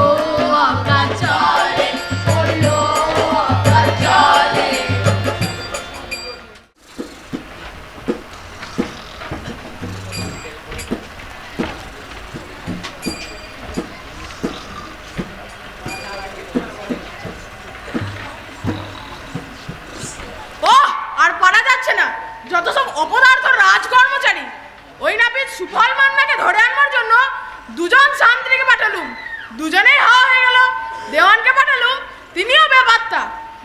আগা জলে, পড়লো আগা জলে। ও আর পারা যাচ্ছে না, যত সব অপদার্থ রাজকর্মচারী। ওই নাপিত সুফল মান্নাকে ধরে আনবার জন্য দুজন শান্তিকে পাঠালুম, দুজনেই হাওয়া হয়ে গেল। দেওয়ানকে পাঠালুম, তিনিও বেপাত্তা।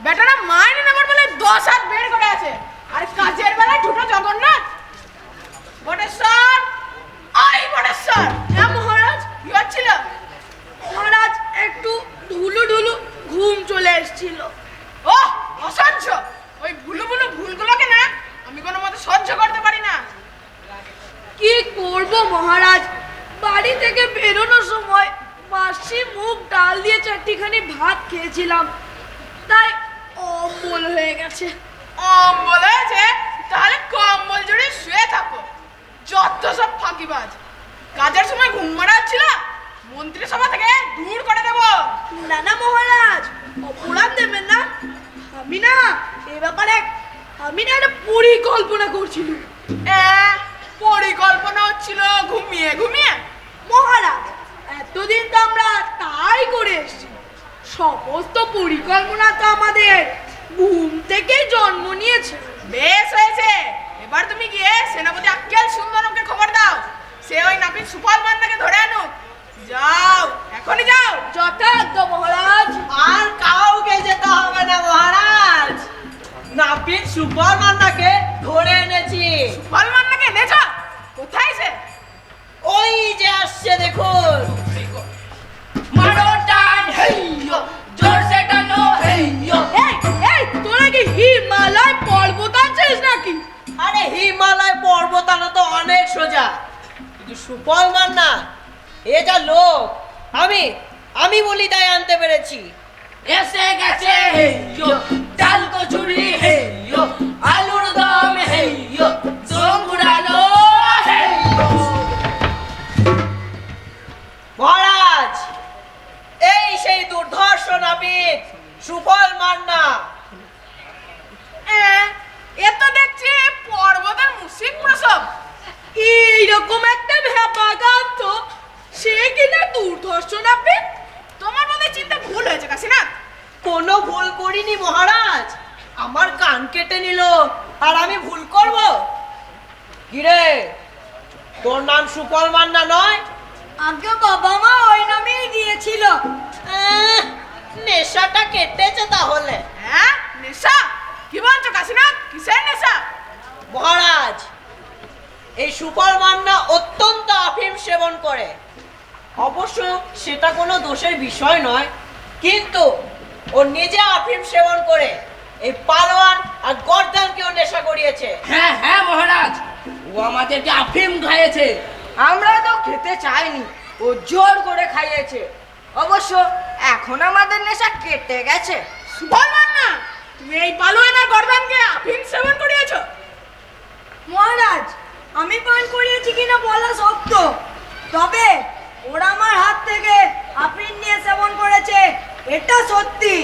বেটারা মাইনে নেবার বলে 10 হাত বের করে আছে, আর কাজের বেলায় ঠুটো জগন্নাথ। বটেশ্বর, আই বটেশ্বর। হ্যাঁ মহারাজ, কি হচ্ছিল? মহারাজ একটু ঢুলু ঢুলু ঘুম চলে এসেছিল। ও অসহ্য! ওই ভুলু ভুলু ভুলগুলোকে না আমি কোনো মতে সহ্য করতে পারি না। কি করব মহারাজ, বাড়ি থেকে বেরোনোর সময় মাসি মুগ ডাল দিয়ে চারটিখানি ভাত খেয়েছিলাম, তাই অম্বল হয়ে গেছে। অম্বল হয়েছে? তাহলে কম্বল জুড়ে শুয়ে থাকো। যত সব ফাঁকিবাজ। কাজের সময় ঘুম মারা হচ্ছিল, মন্ত্রিসভা থেকে দূর করে দেবো। না না মহারাজ, অপরাধ দেবেন না। আমি না এ ব্যাপারে একটা পরিকল্পনা করছিলাম। পরিকল্পনা হচ্ছিল ঘুমিয়ে ঘুমিয়ে? মহারাজ, এতদিন তো আমরা তাই করে এসেছি। সমস্ত পরিকল্পনা তো আমাদের ঘুম থেকেই জন্ম নিয়েছে। বেশ হয়েছে, এবার তুমি গিয়ে সেনাপতি আক্কেল সুন্দরমকে খবর দাও, সে ওই নাপিত সুফল মান্নাকে ধরে আনুক। যাও, এখনই যাও। যথার্থ মহারাজ। আর কাউকে যেতে হবে না মহারাজ, নাপিত সুফল মান্নাকে ধরে এনেছি। সুফল মান্নাকে এনেছ? কোথায় সে? ওই যে আসছে দেখুন। মারো টান হেইয়ো, জোরসে টানো হেইয়ো। এই তোরা কি হিমালয় পর্বত আছিস নাকি? আরে হিমালয় পর্বতানো তো অনেক সোজা, কিন্তু সুফল মান্না এ যা লোক, আমি বলি তাই আনতে পেরেছি। এসে গেছে হেইয়ো, ডাল কচুরি হেইয়ো, আলুর দম হেইয়ো, জঙ্গুরালো হেইয়ো। মহারাজ, এই সেই দুর্ধর্ষ নাপিত সুফল মান্না। এ তো দেখছি পর্বতের মুসিক প্রসব। এইরকম একটা ভ্যাপাগান তো, সে কিনা দুর্ধর্ষ নাপিত। তোমার মধ্যে চিন্তা ভুল হয়েছে কাশীনাথ। কোনো ভুল করিনি মহারাজ, আমার কান কেটে নিল আর আমি ভুল করব? কিরে, তোর নাম সুফল মান্না নয়? আগে বাবা মা ওই নামেই দিয়েছিল। নেশাটা কেটেছে তাহলে। হ্যাঁ, নেশা? কি বলছো কাশীনাথ, কিসের নেশা? মহারাজ, এই সুফল মান্না অত্যন্ত আফিম সেবন করে। অবশ্য সেটা কোনো দোষের বিষয় নয়, কিন্তু ও নিজে আফিম সেবন করে এই পালোয়ান আর গর্দানকেও নেশা করিয়েছে। হ্যাঁ হ্যাঁ মহারাজ, ও আমাদেরকে আফিম খাইয়েছে। আমরা তো খেতে চাইনি, ও জোর করে খাইয়েছে। অবশ্য এখন আমাদের নেশা কেটে গেছে। সুফল মান্না, তুমি এই পালোয়ান আর গর্দানকে আফিম সেবন করিয়েছো? মহারাজ, আমি পান করিয়েছি কিনা বলা শক্ত, তবে ওরা আমার হাত থেকে আফিম নিয়ে সেবন করেছে, এটা সত্যি।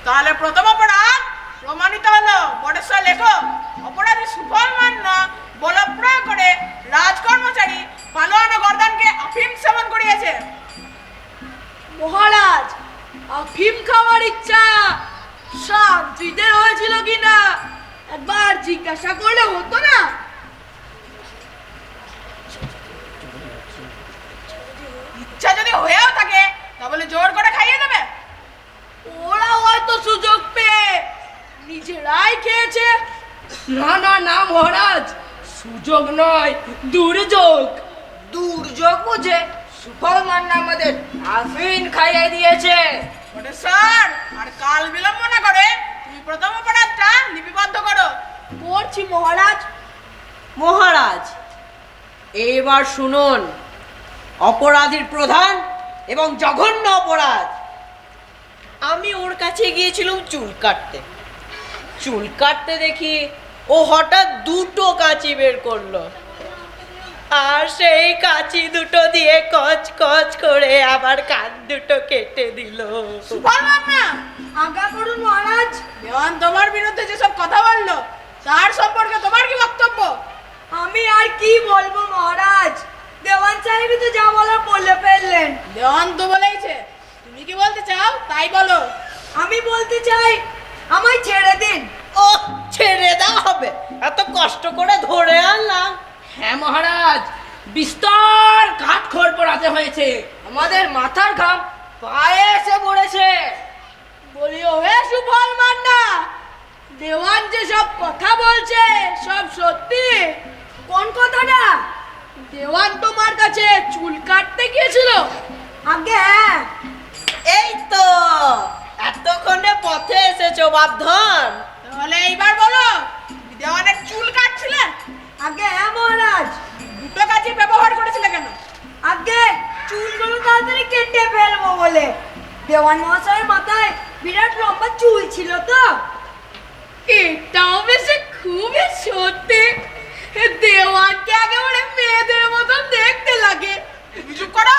তাহলে প্রথম অপরাধ প্রমাণিত হলো। বটেশ্বর লেখো, অপরাধী সুফল মান্না বলপ্রয়োগ করে রাজকর্মচারী পালোয়ান ও গর্দানকে আফিম সেবন করিয়েছে। মহারাজ, আফিম খাওয়ার ইচ্ছা শান্তিদের হয়েছিল কিনা একবার জিজ্ঞাসা করলে হতো না? ইচ্ছা যদি হয়েও থাকে তাহলে জোর করে খাইয়ে দেবে? ওরা হয়তো সুযোগ পেয়ে নিজেরাই খেয়েছে। না না না মহারাজ, সুযোগ নয়, দুর্যোগ। দুর্যোগ বুঝে সুফল মান্না আমাদের আফিম খাইয়ে দিয়েছে। বটেশ্বর, আর কাল বিলম্ব না করে তুমি প্রথম অপরাধটা লিপিবদ্ধ করো। করছি মহারাজ। মহারাজ, এবার শুনুন অপরাধীর প্রধান এবং জঘন্য অপরাধ। আমি ওর কাছে গিয়েছিলাম চুল কাটতে দেখি ও হঠাৎ দুটো কাঁচি বের করলো, আর সেই কাঁচি দুটো দিয়ে কচ কচ করে আবার কান দুটো কেটে দিল। সুফলমান না, আজ্ঞা করুন মহারাজ। দেওয়ান তোমার বিরুদ্ধে যেসব কথা বললো তার সম্পর্কে তোমার কি বক্তব্য? আমি আর কি বলবো মহারাজ, দেওয়ান সাহেবই তো যা বলার বলে ফেললেন। দেওয়ান তো বলেইছে, তুমি কি বলতে চাও তাই বলো। আমি বলতে চাই আমায় ছেড়ে দিন। ও ছেড়ে দেওয়া হবে? এত কষ্ট করে ধরে আনলাম। হ্যাঁ মহারাজ, বিস্তর ঘাট খোর পড়াতে হয়েছে। আমাদের মাথার ঘাম পায়ে এসে পড়েছে। বলিও হে সুফলমান না, দেওয়ান যে সব কথা বলছে সব সত্যি? কোন কথাটা? দেওয়ান তোমার কাছে চুল কাটতে গিয়েছিল? আগে হ্যাঁ। এই তো এতক্ষণে পথে এসেছো বাপধন। তাহলে এইবার বলো, দেওয়ানের চুল কাটছিলেন? আগে হ্যাঁ মহারাজ। দুটো কাজে ব্যবহার করেছিলে কেন? আগে চুলগুলো তাড়াতাড়ি কেটে ফেলবো বলে। দেওয়ান মহাশয়ের মাথায় বিরাট লম্বা চুল ছিল তো। এটাও বেশ খুবই সত্যি। দেওয়ানকে একেবারে মেয়েদের মতন দেখতে লাগে। তুমি চুপ করো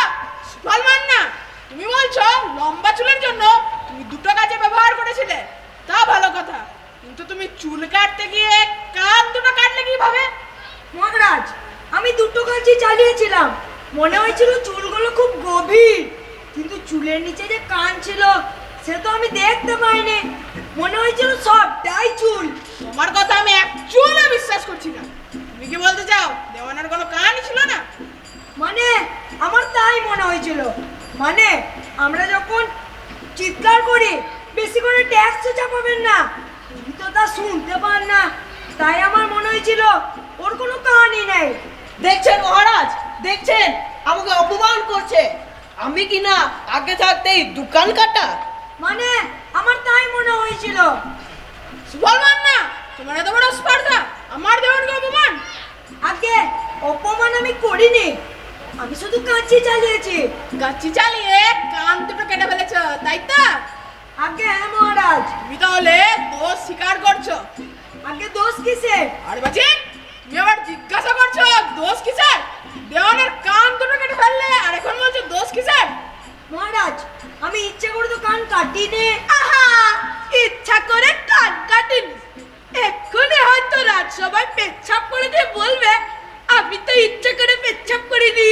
সুফলমান না, তুমি বলছো লম্বা চুলের জন্য তুমি দুটো কাজে ব্যবহার করেছিলে, তা ভালো কথা, কিন্তু তুমি চুল কাটতে গিয়ে কান দুটো কাটলে কিভাবে? মহারাজ আমি দুটো কাঁচি চালিয়েছিলাম, মনে হয়েছিল চুলগুলো খুব গভীর, কিন্তু চুলের নিচে যে কান ছিল সে তো আমি দেখতে পাইনি, মনে হয়েছিল সবটাই চুল। তোমার কথা আমি এক চুলও বিশ্বাস করছি না। তুমি কি বলতে চাও দেওয়ানের কোনো কান ছিল না? মানে আমার তাই মনে হয়েছিল। মানে আমরা যখন চিৎকার করি বেশি করে ট্যাক্স চাপাবেন না, তুমি তো তা শুনতে পান না, তাই আমার মনে হয়েছিল ওর কোনো কানই নেই। দেখছেন মহারাজ, দেখছেন আমাকে অপমান করছে। আমি কি না আগে থাকতেই দোকান কাটা? মানে আমার তাই মনে হয়েছিল। সুফলমান না, তোমার এত বড় স্পর্ধা আমার দেওয়ানকে অপমান? আগে অপমান আমি করিনি, আমি শুধু কাঁচি চালিয়েছি। গাছি চালিয়ে কান দুটো কেটে ফেলেছো তাই তো? আগে হ্যাঁ মহারাজ। তুমি তাহলে দোষ স্বীকার করছো? আগে দোষ কিসে? আরে বাজি, তুমি আবার জিজ্ঞাসা করছো দোষ কিসের? দেওয়ানের কান দুটো কেটে ফেললে আর এখন বলছো দোষ কিসের? মহারাজ আমি ইচ্ছে করে তো কান কাটিনি। আহা, ইচ্ছা করে কান কাটিনি? এক্ষুনি হয়তো রাজসভায় পেচ্ছাপ করে দিয়ে বলবে আমি তো ইচ্ছে করে পেচ্ছাপ করিনি।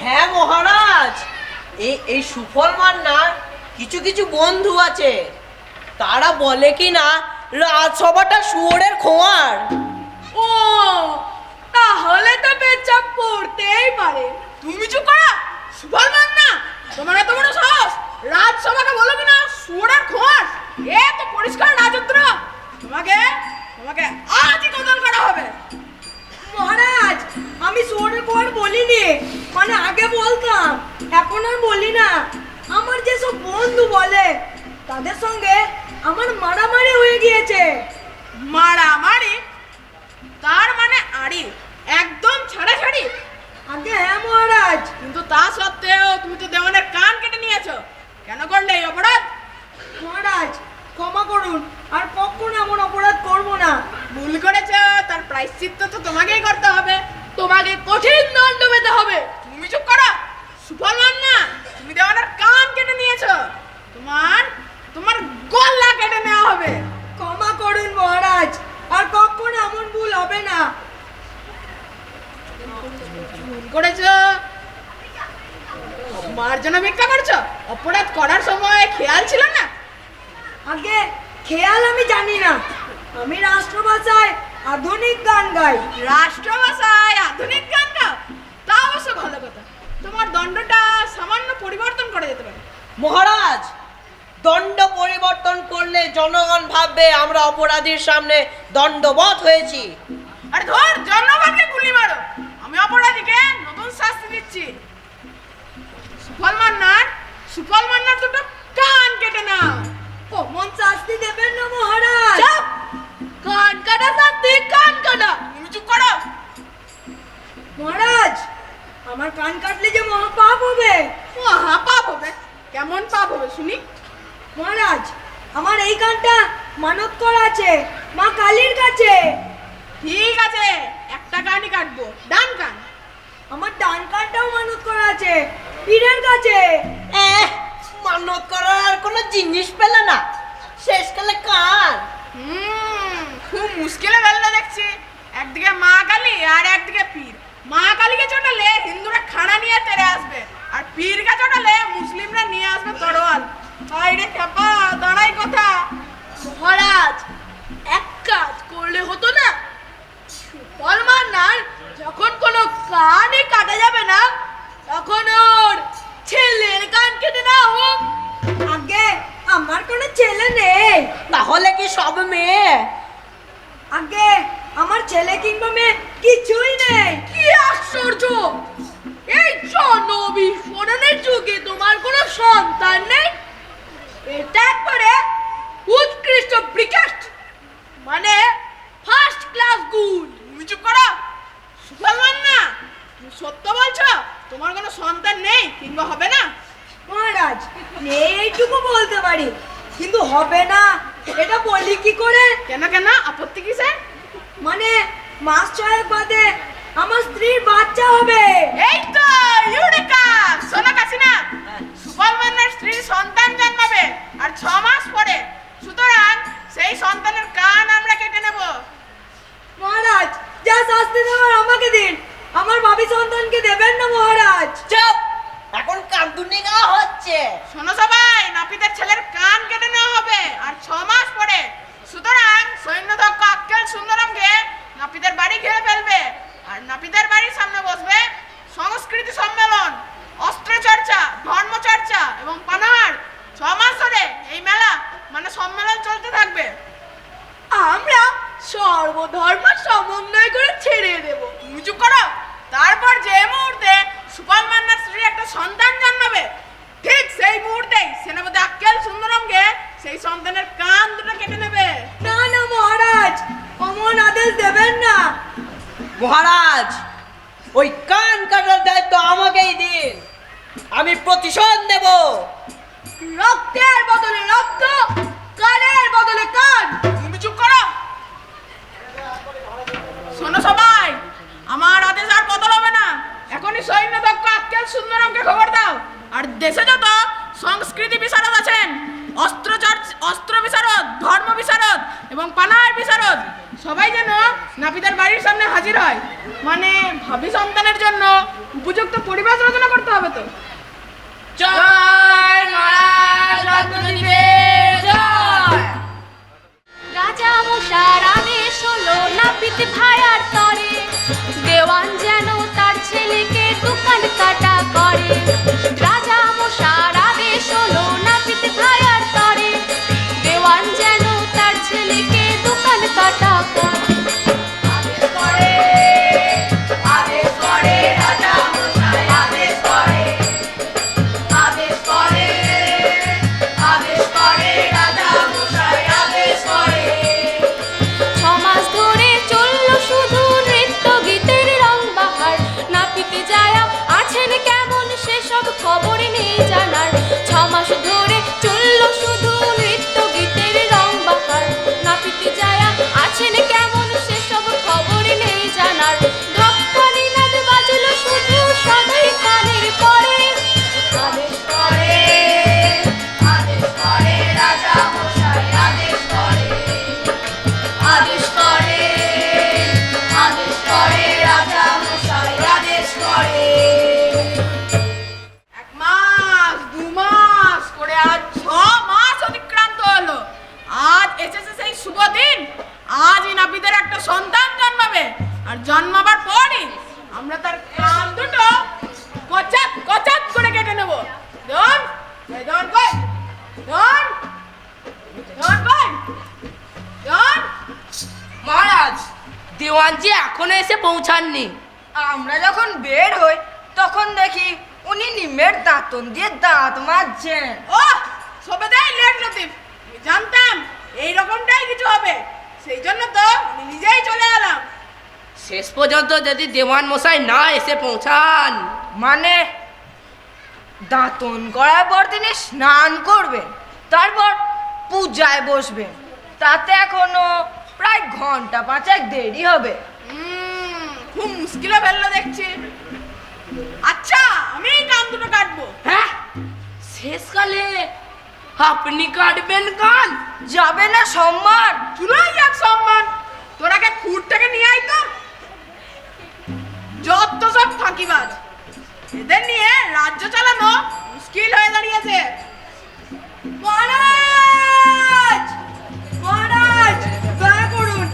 হ্যাঁ মহারাজ, এই সুফলমান না কিছু কিছু বন্ধু আছে, তারা বলে কি না রাজসভাটা শুয়োরের খোঁয়ার। ও, তাহলে তো পেচ্ছাপ করতেই পারে। তুমি চুপ করো সুফলমান না, তোমার এত বড় সাহস রাজসভাকে বলো কিনা শুয়োরের খোঁয়ার? এ তো পরিষ্কার রাজদ্র। তোমাকে তোমাকে আজই কতল করা হবে। মহারাজ আমি শুয়োরের খোঁয়ার বলিনি, মানে আগে বলতাম, এখন আর বলি না। আমার যেসব বন্ধু বলে তাদের সঙ্গে আমার মারামারি হয়ে গিয়েছে। মারামারি? তার মানে আড়ি, একদম ছাড়াছাড়ি? আগে হ্যাঁ মহারাজ। কিন্তু তা সত্ত্বেও তুমি তো দেওয়ানের কান কেটে নিয়েছো, কেন করলে এই অপরাধ? মহারাজ ক্ষমা করুন, আর কখনো এমন অপরাধ করব না। ভুল করেছো, তার প্রায়শ্চিত্ত তো তোমাকেই করতে হবে, তোমাকে কঠিন দণ্ড পেতে হবে। তুমি চুপ করো সুফলমান না, তুমি দেওয়ানের কান কেটে নিয়েছো, তোমার তোমার গলা কেটে নেওয়া হবে। ক্ষমা করুন মহারাজ, আর কখনো এমন ভুল হবে না। ভুল করেছো, মার্জনা ভিক্ষা করছো, অপরাধ করার সময় খেয়াল ছিল না? আগে খেয়াল আমি জানি না, আমি রাষ্ট্রভাষায় আধুনিক গান গাই। রাষ্ট্রভাষায় আধুনিক গান গাও? তা অবশ্য ভালো কথা, তোমার দণ্ডটা সামান্য পরিবর্তন করা যেতে পারে। মহারাজ, দণ্ড পরিবর্তন করলে জনগণ ভাববে আমরা অপরাধীর সামনে দণ্ডবৎ হয়েছি। আরে ধর, জনগণকে গুলি মারো, আমি অপরাধীকে নতুন শাস্তি দিচ্ছি। সুফল মান্নার দুটো কান কেটে নাও। অমন শাস্তি দেবেন না মহারাজ। চুপ! কান কাটা শাস্তি, কান কাটা। তুমি চুপ করো। মহারাজ আমার কান কাটলে যে মহাপাপ হবে। মহা পাপ হবে? কেমন পাপ হবে শুনি? মহারাজ আমার এই কানটা মানত করা আছে, মা কালীর কাছে। ঠিক আছে, একটা কানই কাটবো, ডান কান। আমার ডান কানটাও মানত করা আছে পীরের কাছে। মানত করার আর কোনো জিনিস পেলে না, শেষকালে কান। খুব মুশকিলে ফেললো দেখছি। একদিকে মা কালী আর একদিকে পীর। মা কালীকে চটালে হিন্দুরা খানা নিয়ে তেড়ে আসবে, আর পীরকে চটালে মুসলিমরা নিয়ে আসবে তরোয়াল। আরে চাপা দাঁড়াই কথা। মহারাজ, এক কাজ করলে হতো না? সুফল মান্নার যখন কোনো কানই কাটা যাবে না, তখন ওর ছেলের কান কেটে না হোক। আগে আমার কোনো ছেলে নেই। তাহলে কি সব মেয়ে? আগে আমার ছেলে কিংবা মেয়ে কিছুই নেই। কি আশ্চর্য! এই জনবিস্ফোরণের যুগে তোমার কোনো সন্তান নেই? এটা একবারে উৎকৃষ্ট ব্রিকেট, মানে ফার্স্ট ক্লাস গুড। তুমি চুপ করো। সুফল মান্না, তুমি সত্য বলছো? তোমার কোনো সন্তান নেই কিংবা হবে না? মহারাজ, নেই এইটুকু বলতে পারি, কিন্তু হবে না এটা বলি কি করে? কেন কেন, আপত্তি কিসে? মানে মাস 6 বাদে আমার স্ত্রীর বাচ্চা হবে। এই তো ইউরেকা! শোনো কাসিনা, সুফল মান্নার স্ত্রী সন্তান জন্মাবে আর 6 মাস পরে। সুতরাং সেই সন্তানের কান আমরা কেটে নেব। মহারাজ, যা শাস্তি দেওয়ার আমাকে দিন, আমার ভাবি সন্তানকে দেবেন না মহারাজ। চুপ, এখন কান্দুনি গাওয়া হচ্ছে। শোনো সবাই, নাপিতের ছেলের কান কেটে নেওয়া হবে আর 6 মাস পরে। সুতরাং সৈন্যদক্ষ আক্কেল সুন্দরমকে নাপিতের বাড়ি ঘিরে ফেলবে, আর নাপিতের বাড়ির সামনে বসবে সংস্কৃতি সম্মেলন, অস্ত্র চর্চা, ধর্ম চর্চা এবং পানাহার। 6 মাস ধরে এই মেলা মানে সম্মেলন চলতে থাকবে। আমরা সর্বধর্ম সমন্বয় করে ছেড়ে দেব। তুমি চুপ করো। তারপর যে মুহূর্তে সুফল মান্নার স্ত্রীর একটা সন্তান জন্মাবে, ঠিক সেই মুহূর্তেই সেনাপতি আক্কেল সুন্দরমকে সেই সন্তানের কান দুটো কেটে নেবে। না না মহারাজ, অমন আদেশ দেবেন না। মহারাজ, ওই কান কাটার দায়িত্ব আমাকেই দিন, আমি প্রতিশোধ নেব। রক্তের বদলে রক্ত, কানের বদলে কান। তুমি চুপ করো। শোনো সবাই, আমার আদেশ আর বদল হবে না। এখনই সৈন্য দক্ষ আক্কেল সুন্দরমকে খবর দাও, আর দেশে যত সংস্কৃতি বিশারদ আছেন, অস্ত্র বিশারদ, ধর্ম বিশারদ এবং পানাহার বিশারদ, সবাই যেন নাপিতের বাড়ির সামনে হাজির হয়। মানে ভাবি সন্তানের জন্য উপযুক্ত পরিবেশ রচনা করতে হবে তো। জয় মহারাজ রত্নদ্বীপের জয়। রাজা মশার আদেশ হলো নাপিত ভায়ার তরে, দেওয়ান যেন তার ছেলেকে দোকান কাটা করে। রাজা মশার আদেশ হলো নাপিত ভায়ার তরে, দেওয়ান যেন তার ছেলেকে দোকান কাটা করে। আদেশ করে, আদেশ করে রাজা মশাই, আদেশ করে, আদেশ করে, আদেশ করে রাজা মশাই, আদেশ করে। 6 মাস ধরে চললো শুধু নৃত্য গীতের রং বাহার, নাপিতে যায়া আছেন কেমন সেসব খবর নেই জানার। 6 মাস ধরে চললো শুধু নৃত্য গীতের রং বাহার, নাপিতে যায়া আছেন কেমন সেসব খবর নেই জানার। ঢক্কানি নাদ বাজলো শুধু সবাই কানের পরে। আদেশ করে, আদেশ করে রাজা মশাই, আদেশ করে, আদেশ করে, আদেশ করে রাজা মশাই, আদেশ করে। 1 মাস 2 মাস করে আজ 6 মাস অতিক্রান্ত হলো। আজ এসেছে সেই শুভ দিন। আজই নাপিতের একটা সন্তান জন্মাবে, আর জন্মাবার পরই আমরা তার কান দুটো কচাত কচাত করে কেটে নেব। দন দন কই, দন দন কই, দন। মহারাজ, দেওয়ানজি এখনো এসে পৌঁছাননি। আমরা যখন বের হই তখন দেখি উনি নিমের দাঁতন দিয়ে দাঁত মাজছেন। ও সবেদাই লেট লতিফ, আমি জানতাম এই রকমটাই কিছু হবে, সেই জন্য তো আমি নিজেই চলে এলাম। শেষ পর্যন্ত যদি দেওয়ান মশাই না এসে পৌঁছান। মানে দাঁতন করার পর তিনি স্নান করবেন, তারপর পূজায় বসবেন, তাতে এখনো প্রায় ঘন্টা 5 দেরি হবে। খুব মুশকিলে ফেললো দেখছি। আচ্ছা আমি এই কান দুটো কাটবো। হ্যাঁ, শেষকালে আপনি কাটবেন কান? যাবে না সম্মান? চুলোই যাক সম্মান। তোরাকে খুঁড়টাকে নিয়ে আই তো। যত সব ফাঁকিবাজ, এদের নিয়ে রাজ্য চালানো মুশকিল হয়ে দাঁড়িয়েছে। মহারাজ, মহারাজ দয়া করুন,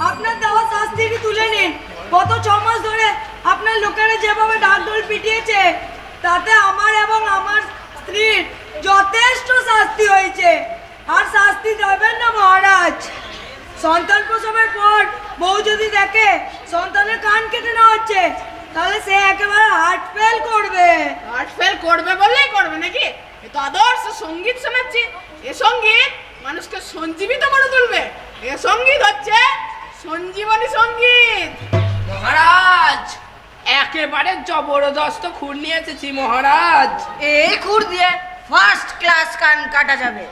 আপনার দেওয়া শাস্তিটি তুলে নিন। গত 6 মাস ধরে আপনার লোকেরা যেভাবে ঢাকঢোল পিটিয়েছে, তাতে আমার এবং আমার স্ত্রীর যথেষ্ট শাস্তি হয়েছে। আর শাস্তি দেবেন না মহারাজ। সন্তান প্রসবের পর বউ যদি দেখে সন্তানের কান কেটে নেওয়া হচ্ছে, তাহলে সে একেবারে হার্ট ফেল করবে। হার্ট ফেল করবে বললেই করবে নাকি? এ তো আদর্শ সঙ্গীত শোনাচ্ছি। এ সঙ্গীত মানুষকে সঞ্জীবিত করে তুলবে। এ সঙ্গীত হচ্ছে সঞ্জীবনী সঙ্গীত। মহারাজ, একেবারে জবরদস্ত খুন নিয়ে এসেছি মহারাজ। এই খুর দিয়ে ফার্স্ট ক্লাস কান কাটা যাবে।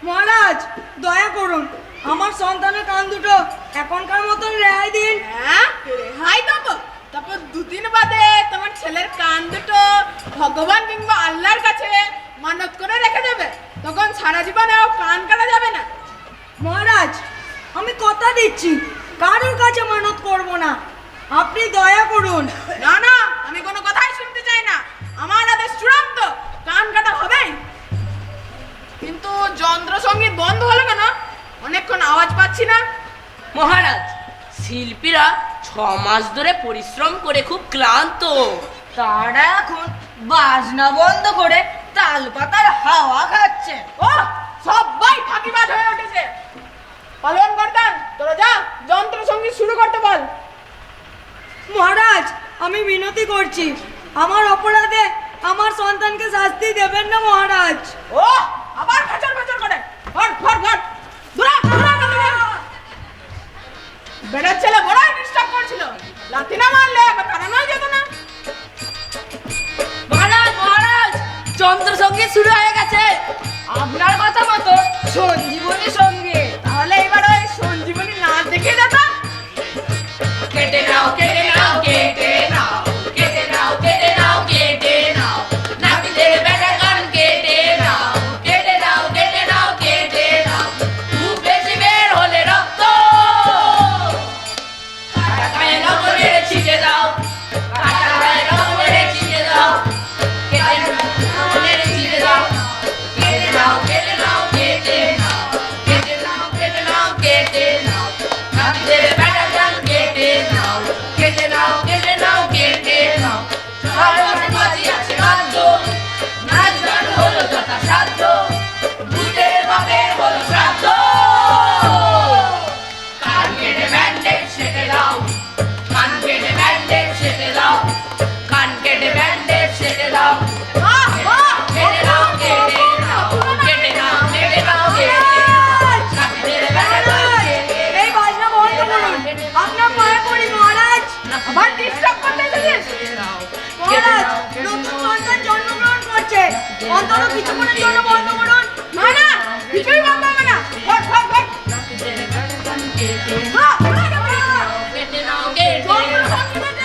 মহারাজ দয়া করুন, আমার সন্তানের কান দুটো এখনকার মতন রেহাই দিন। হ্যাঁ, রেহাই দেবো? তারপর 2 দিন বাদে তোমার ছেলের কান দুটো ভগবান কিংবা আল্লাহর কাছে মানত করে রেখে দেবে। তখন সারা জীবনেও কান কাটা যাবে না। মহারাজ আমি কথা দিচ্ছি, কারোর কাছে মানত করব না। আপনি দয়া করুন। না না, আমি কোনো কথাই শুনতে চাই না। আমার আদেশ চূড়ান্ত, কান কাটা হবেই। কিন্তু যন্ত্র সঙ্গীত বন্ধ হলো কেন? অনেকক্ষণ আওয়াজ পাচ্ছি না। মহারাজ, শিল্পীরা 6 মাস ধরে পরিশ্রম করে খুব ক্লান্ত। তারা এখন বাজনা বন্ধ করে তাল পাতার হাওয়া খাচ্ছে। ও সবাই ফাঁকিবাজ হয়ে উঠেছে। পালন করতাম, তোরা যা যন্ত্র সঙ্গীত শুরু করতে বল। মহারাজ আমি মিনতি করছি, আমার অপরাধে আমার সন্তানকে শাস্তি দেবেন না মহারাজ। ও আবার ফেচর ফেচর করে ঘর ঘর ঘর দূরা দূরা দূরা। বেড়ার ছেলে বড়াই ডিস্টার্ব করছিল। লাথি না মারলে আবার তাড়ানোই যেত না। মহারাজ, মহারাজ, যন্ত্র সঙ্গীত শুরু হয়ে গেছে। আপনার কথা মতো সঞ্জীবনী সঙ্গীত। তাহলে এবার ওই সঞ্জীবনী নাচ দেখে যেত। কেটে নাও, কেটে নাও, কেটে নাও, কেটে নাও, কেটে নাও, কেটে নাও, নাপিতের বেটা কান কেটে নাও, কেটে নাও, কেটে নাও, কেটে নাও, খুব বেশি বের হলে রক্ত কাটা গায়ে লবণে ছিটে দাও, কাটা গায়ে লবণে ছিটে দাও, কেটে নাও, লবণে ছিটে দাও, কেটে নাও, কেটে নাও, কেটে নাও, কেটে নাও, কেটে নাও, কেটে নাও, নাপিতের বেটা কান কেটে নাও, কেটে নাও, কেটে নাও, কেটে নাও, সারাটা বাজি আছে বাদ্য, নাচ গান হলো যথাসাধ্য, ভূতের বাপের হলো শ্রাদ্ধ। কান কেটে ব্যান্ডেজ সেটে দাও, কান কেটে ব্যান্ডেজ সেটে দাও, কান কেটে ব্যান্ডেজ সেটে দাও, কেটে নাও, কেটে নাও, কেটে নাও, কেটে নাও, কেটে নাও, নাপিতের বেটা কান কেটে এই বাজনা বন্ধ করুন, আপনার পায়ে পড়ি মহারাজ। আবার ডিস্টার্ব করতে এসেছিস? মহারাজ নতুন সন্তান জন্মগ্রহণ করছে, অন্তত কিছুক্ষণের জন্য বন্ধ করুন। না না, কিছুই বন্ধ হবে না। ঘর ঘর ঘর নাপিতের বেটা কান কেটে ঘর, ঘর, ঘর, ঘর। কেটে নাও, কেটে নাও,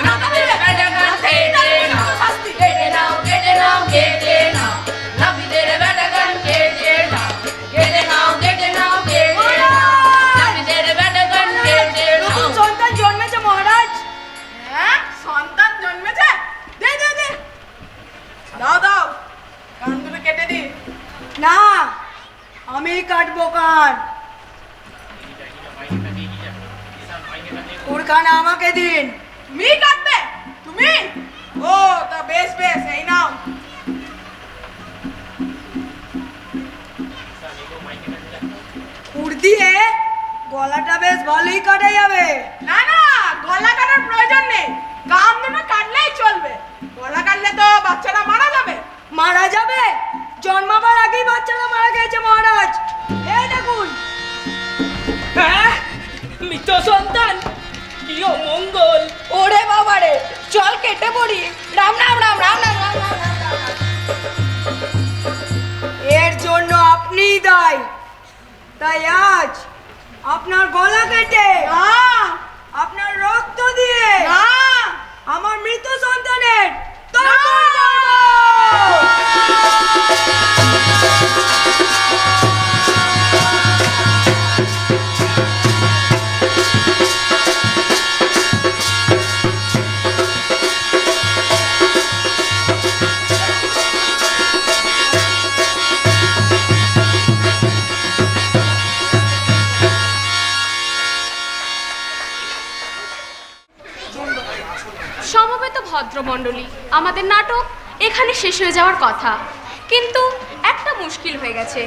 নাপিতের বেটা কান কেটে নাও, কেটে নাও, কেটে নাও, কেটে নাও, নাপিতের বেটা কান কেটে নাও, কেটে নাও, কেটে নাও, কেটে নাও, নাপিতের বেটা কান কেটে নাও। নতুন সন্তান জন্মেছে মহারাজ। হ্যাঁ, সন্তান জন্মেছে? দে দে দে, দাও দাও, কান দুটো কেটে দি। না, আমি কাটবো কান। ওরখানে আমাকে দিন। তুমি কাটবে? তুমি? ও তা বেশ বেশ, এই নাও। উড় দিয়ে গলাটা বেশ ভালোই কাটা যাবে। না না, গলা কাটার প্রয়োজন নেই। কান দুটো কাটলেই চলবে। গলা কাটলে তো বাচ্চারা মারা যাবে। মারা যাবে? জন্মাবার আগেই বাচ্চারা মারা গেছে মহারাজ। এই দেখুন। হ্যাঁ, মৃত সন্তান, কি অমঙ্গল। ওরে বাবারে, চল কেটে পড়ি। রাম রাম রাম রাম রাম রাম রাম রাম রাম। এর জন্য আপনিই দায়ী। তাই আজ আপনার গলা কেটে, আপনার রক্ত দিয়ে আমার মৃত সন্তানের তর্পণ করব। সমবেত ভদ্রমণ্ডলী, আমাদের নাটক এখানে শেষ হয়ে যাওয়ার কথা, কিন্তু একটা মুশকিল হয়ে গেছে।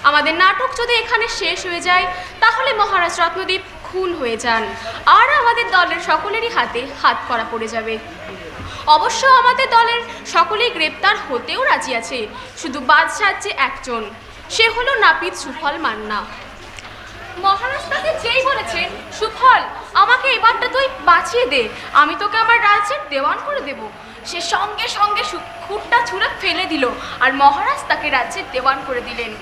আমাদের নাটক যদি এখানে শেষ হয়ে যায় তাহলে মহারাজ রত্নদ্বীপ খুন হয়ে যান আর আমাদের দলের সকলেরই হাতে হাত করা পড়ে যাবে। অবশ্য আমাদের দলের সকলেই গ্রেপ্তার হতেও রাজি আছে, শুধু বাদ সাজছে একজন, সে হলো নাপিত সুফল মান্না। মহারাজ তাকে যেই বলেছেন, সুফল আমাকে এবারটা তুই বাঁচিয়ে দে, আমি তোকে আমার রাজ্যের দেওয়ান করে দেব, সে সঙ্গে সঙ্গে খুঁটটা ছুঁড়ে ফেলে দিল আর মহারাজ তাকে রাজ্যের দেওয়ান করে দিলেন।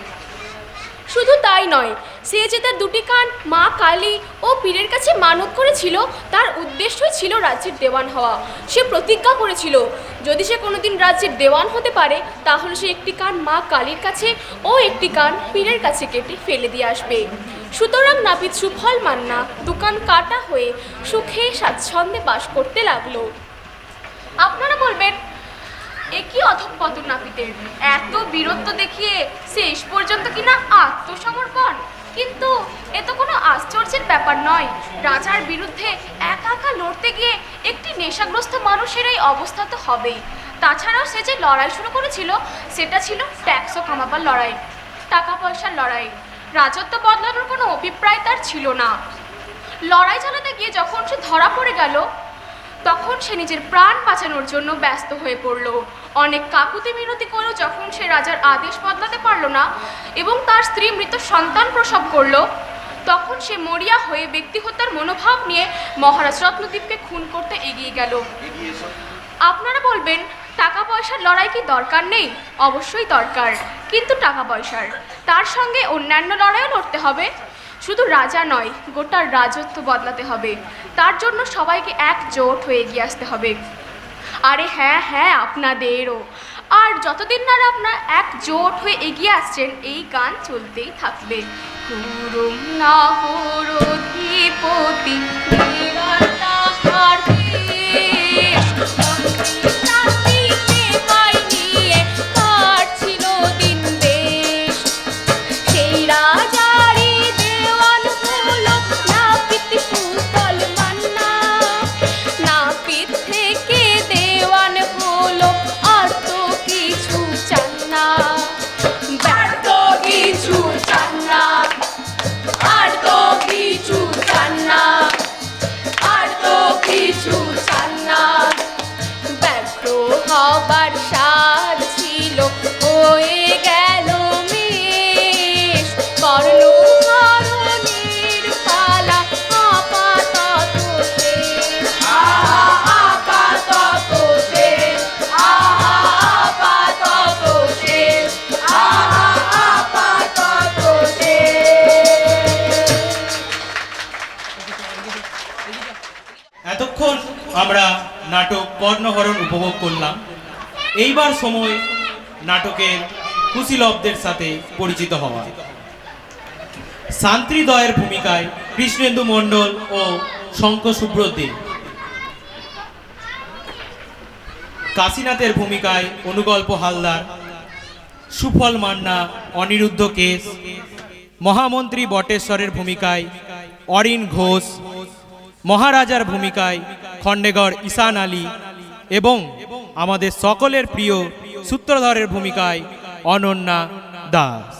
শুধু তাই নয়, সে যে তার দুটি কান মা কালী ও পীরের কাছে মানত করেছিল, তার উদ্দেশ্যই ছিল রাজ্যের দেওয়ান হওয়া। সে প্রতিজ্ঞা করেছিল যদি সে কোনোদিন রাজ্যের দেওয়ান হতে পারে তাহলে সে একটি কান মা কালীর কাছে ও একটি কান পীরের কাছে কেটে ফেলে দিয়ে আসবে। সুতরাং নাপিত সুফল মান্না দোকান কাটা হয়ে সুখে স্বাচ্ছন্দ্যে বাস করতে লাগলো। আপনারা বলবেন, এ কি অধঃপতন নাপিতের, এত বীরত্ব দেখিয়ে শেষ পর্যন্ত কিনা আত্মসমর্পণ। কিন্তু এ তো কোনো আশ্চর্যের ব্যাপার নয়, রাজার বিরুদ্ধে একা একা লড়তে গিয়ে একটি নেশাগ্রস্ত মানুষের এই অবস্থা তো হবেই। তাছাড়াও সে যে লড়াই শুরু করেছিল সেটা ছিল ট্যাক্সও কামাবার লড়াই, টাকা পয়সার লড়াই, রাজত্ব বদলানোর কোনো অভিপ্রায় তার ছিল না। লড়াই চালাতে গিয়ে যখন সে ধরা পড়ে গেল তখন সে নিজের প্রাণ বাঁচানোর জন্য ব্যস্ত হয়ে পড়ল। অনেক কাকুতি মিনতি করেও যখন সে রাজার আদেশ বদলাতে পারল না এবং তার স্ত্রী মৃত সন্তান প্রসব করল, তখন সে মরিয়া হয়ে ব্যক্তি হত্যার মনোভাব নিয়ে মহারাজ রত্নদ্বীপকে খুন করতে এগিয়ে গেল। আপনারা বলবেন, টাকা পয়সার লড়াই কি দরকার নেই? অবশ্যই দরকার, কিন্তু টাকা পয়সার, তার সঙ্গে অন্যান্য লড়াইও লড়তে হবে। শুধু রাজা নয়, গোটা রাজত্ব বদলাতে হবে, তার জন্য সবাইকে একজোট হয়ে এগিয়ে আসতে হবে। আরে হ্যাঁ হ্যাঁ, আপনাদেরও। আর যতদিন না আপনারা একজোট হয়ে এগিয়ে আসছেন এই গান চলতেই থাকবে। হুরুম না হরধিপতি হবার সাজ ছিল, হয়ে গেল মেষ, কর্ণহরণের পালা আপাতত শেষ। আপাতত শেষ, আপাতত শেষ, আপাতত শেষ। এতক্ষণ আমরা নাটক কর্ণহরণ উপভোগ করলাম। এইবার সময় নাটকের কুশীলবদের সাথে পরিচিত হওয়া। শান্তিদয়ের ভূমিকায় কৃষ্ণেন্দু মণ্ডল ও শঙ্খ সুব্রতদেব, কাশীনাথের ভূমিকায় অনুগল্প হালদার, সুফল মান্না, অনিরুদ্ধ কেশ, মহামন্ত্রী বটেশ্বরের ভূমিকায় অরিন ঘোষ, মহারাজার ভূমিকায় খণ্ডেগড় ঈশান আলী এবং আমাদের সকলের প্রিয় সূত্রধরের ভূমিকায় অনন্যা দাস।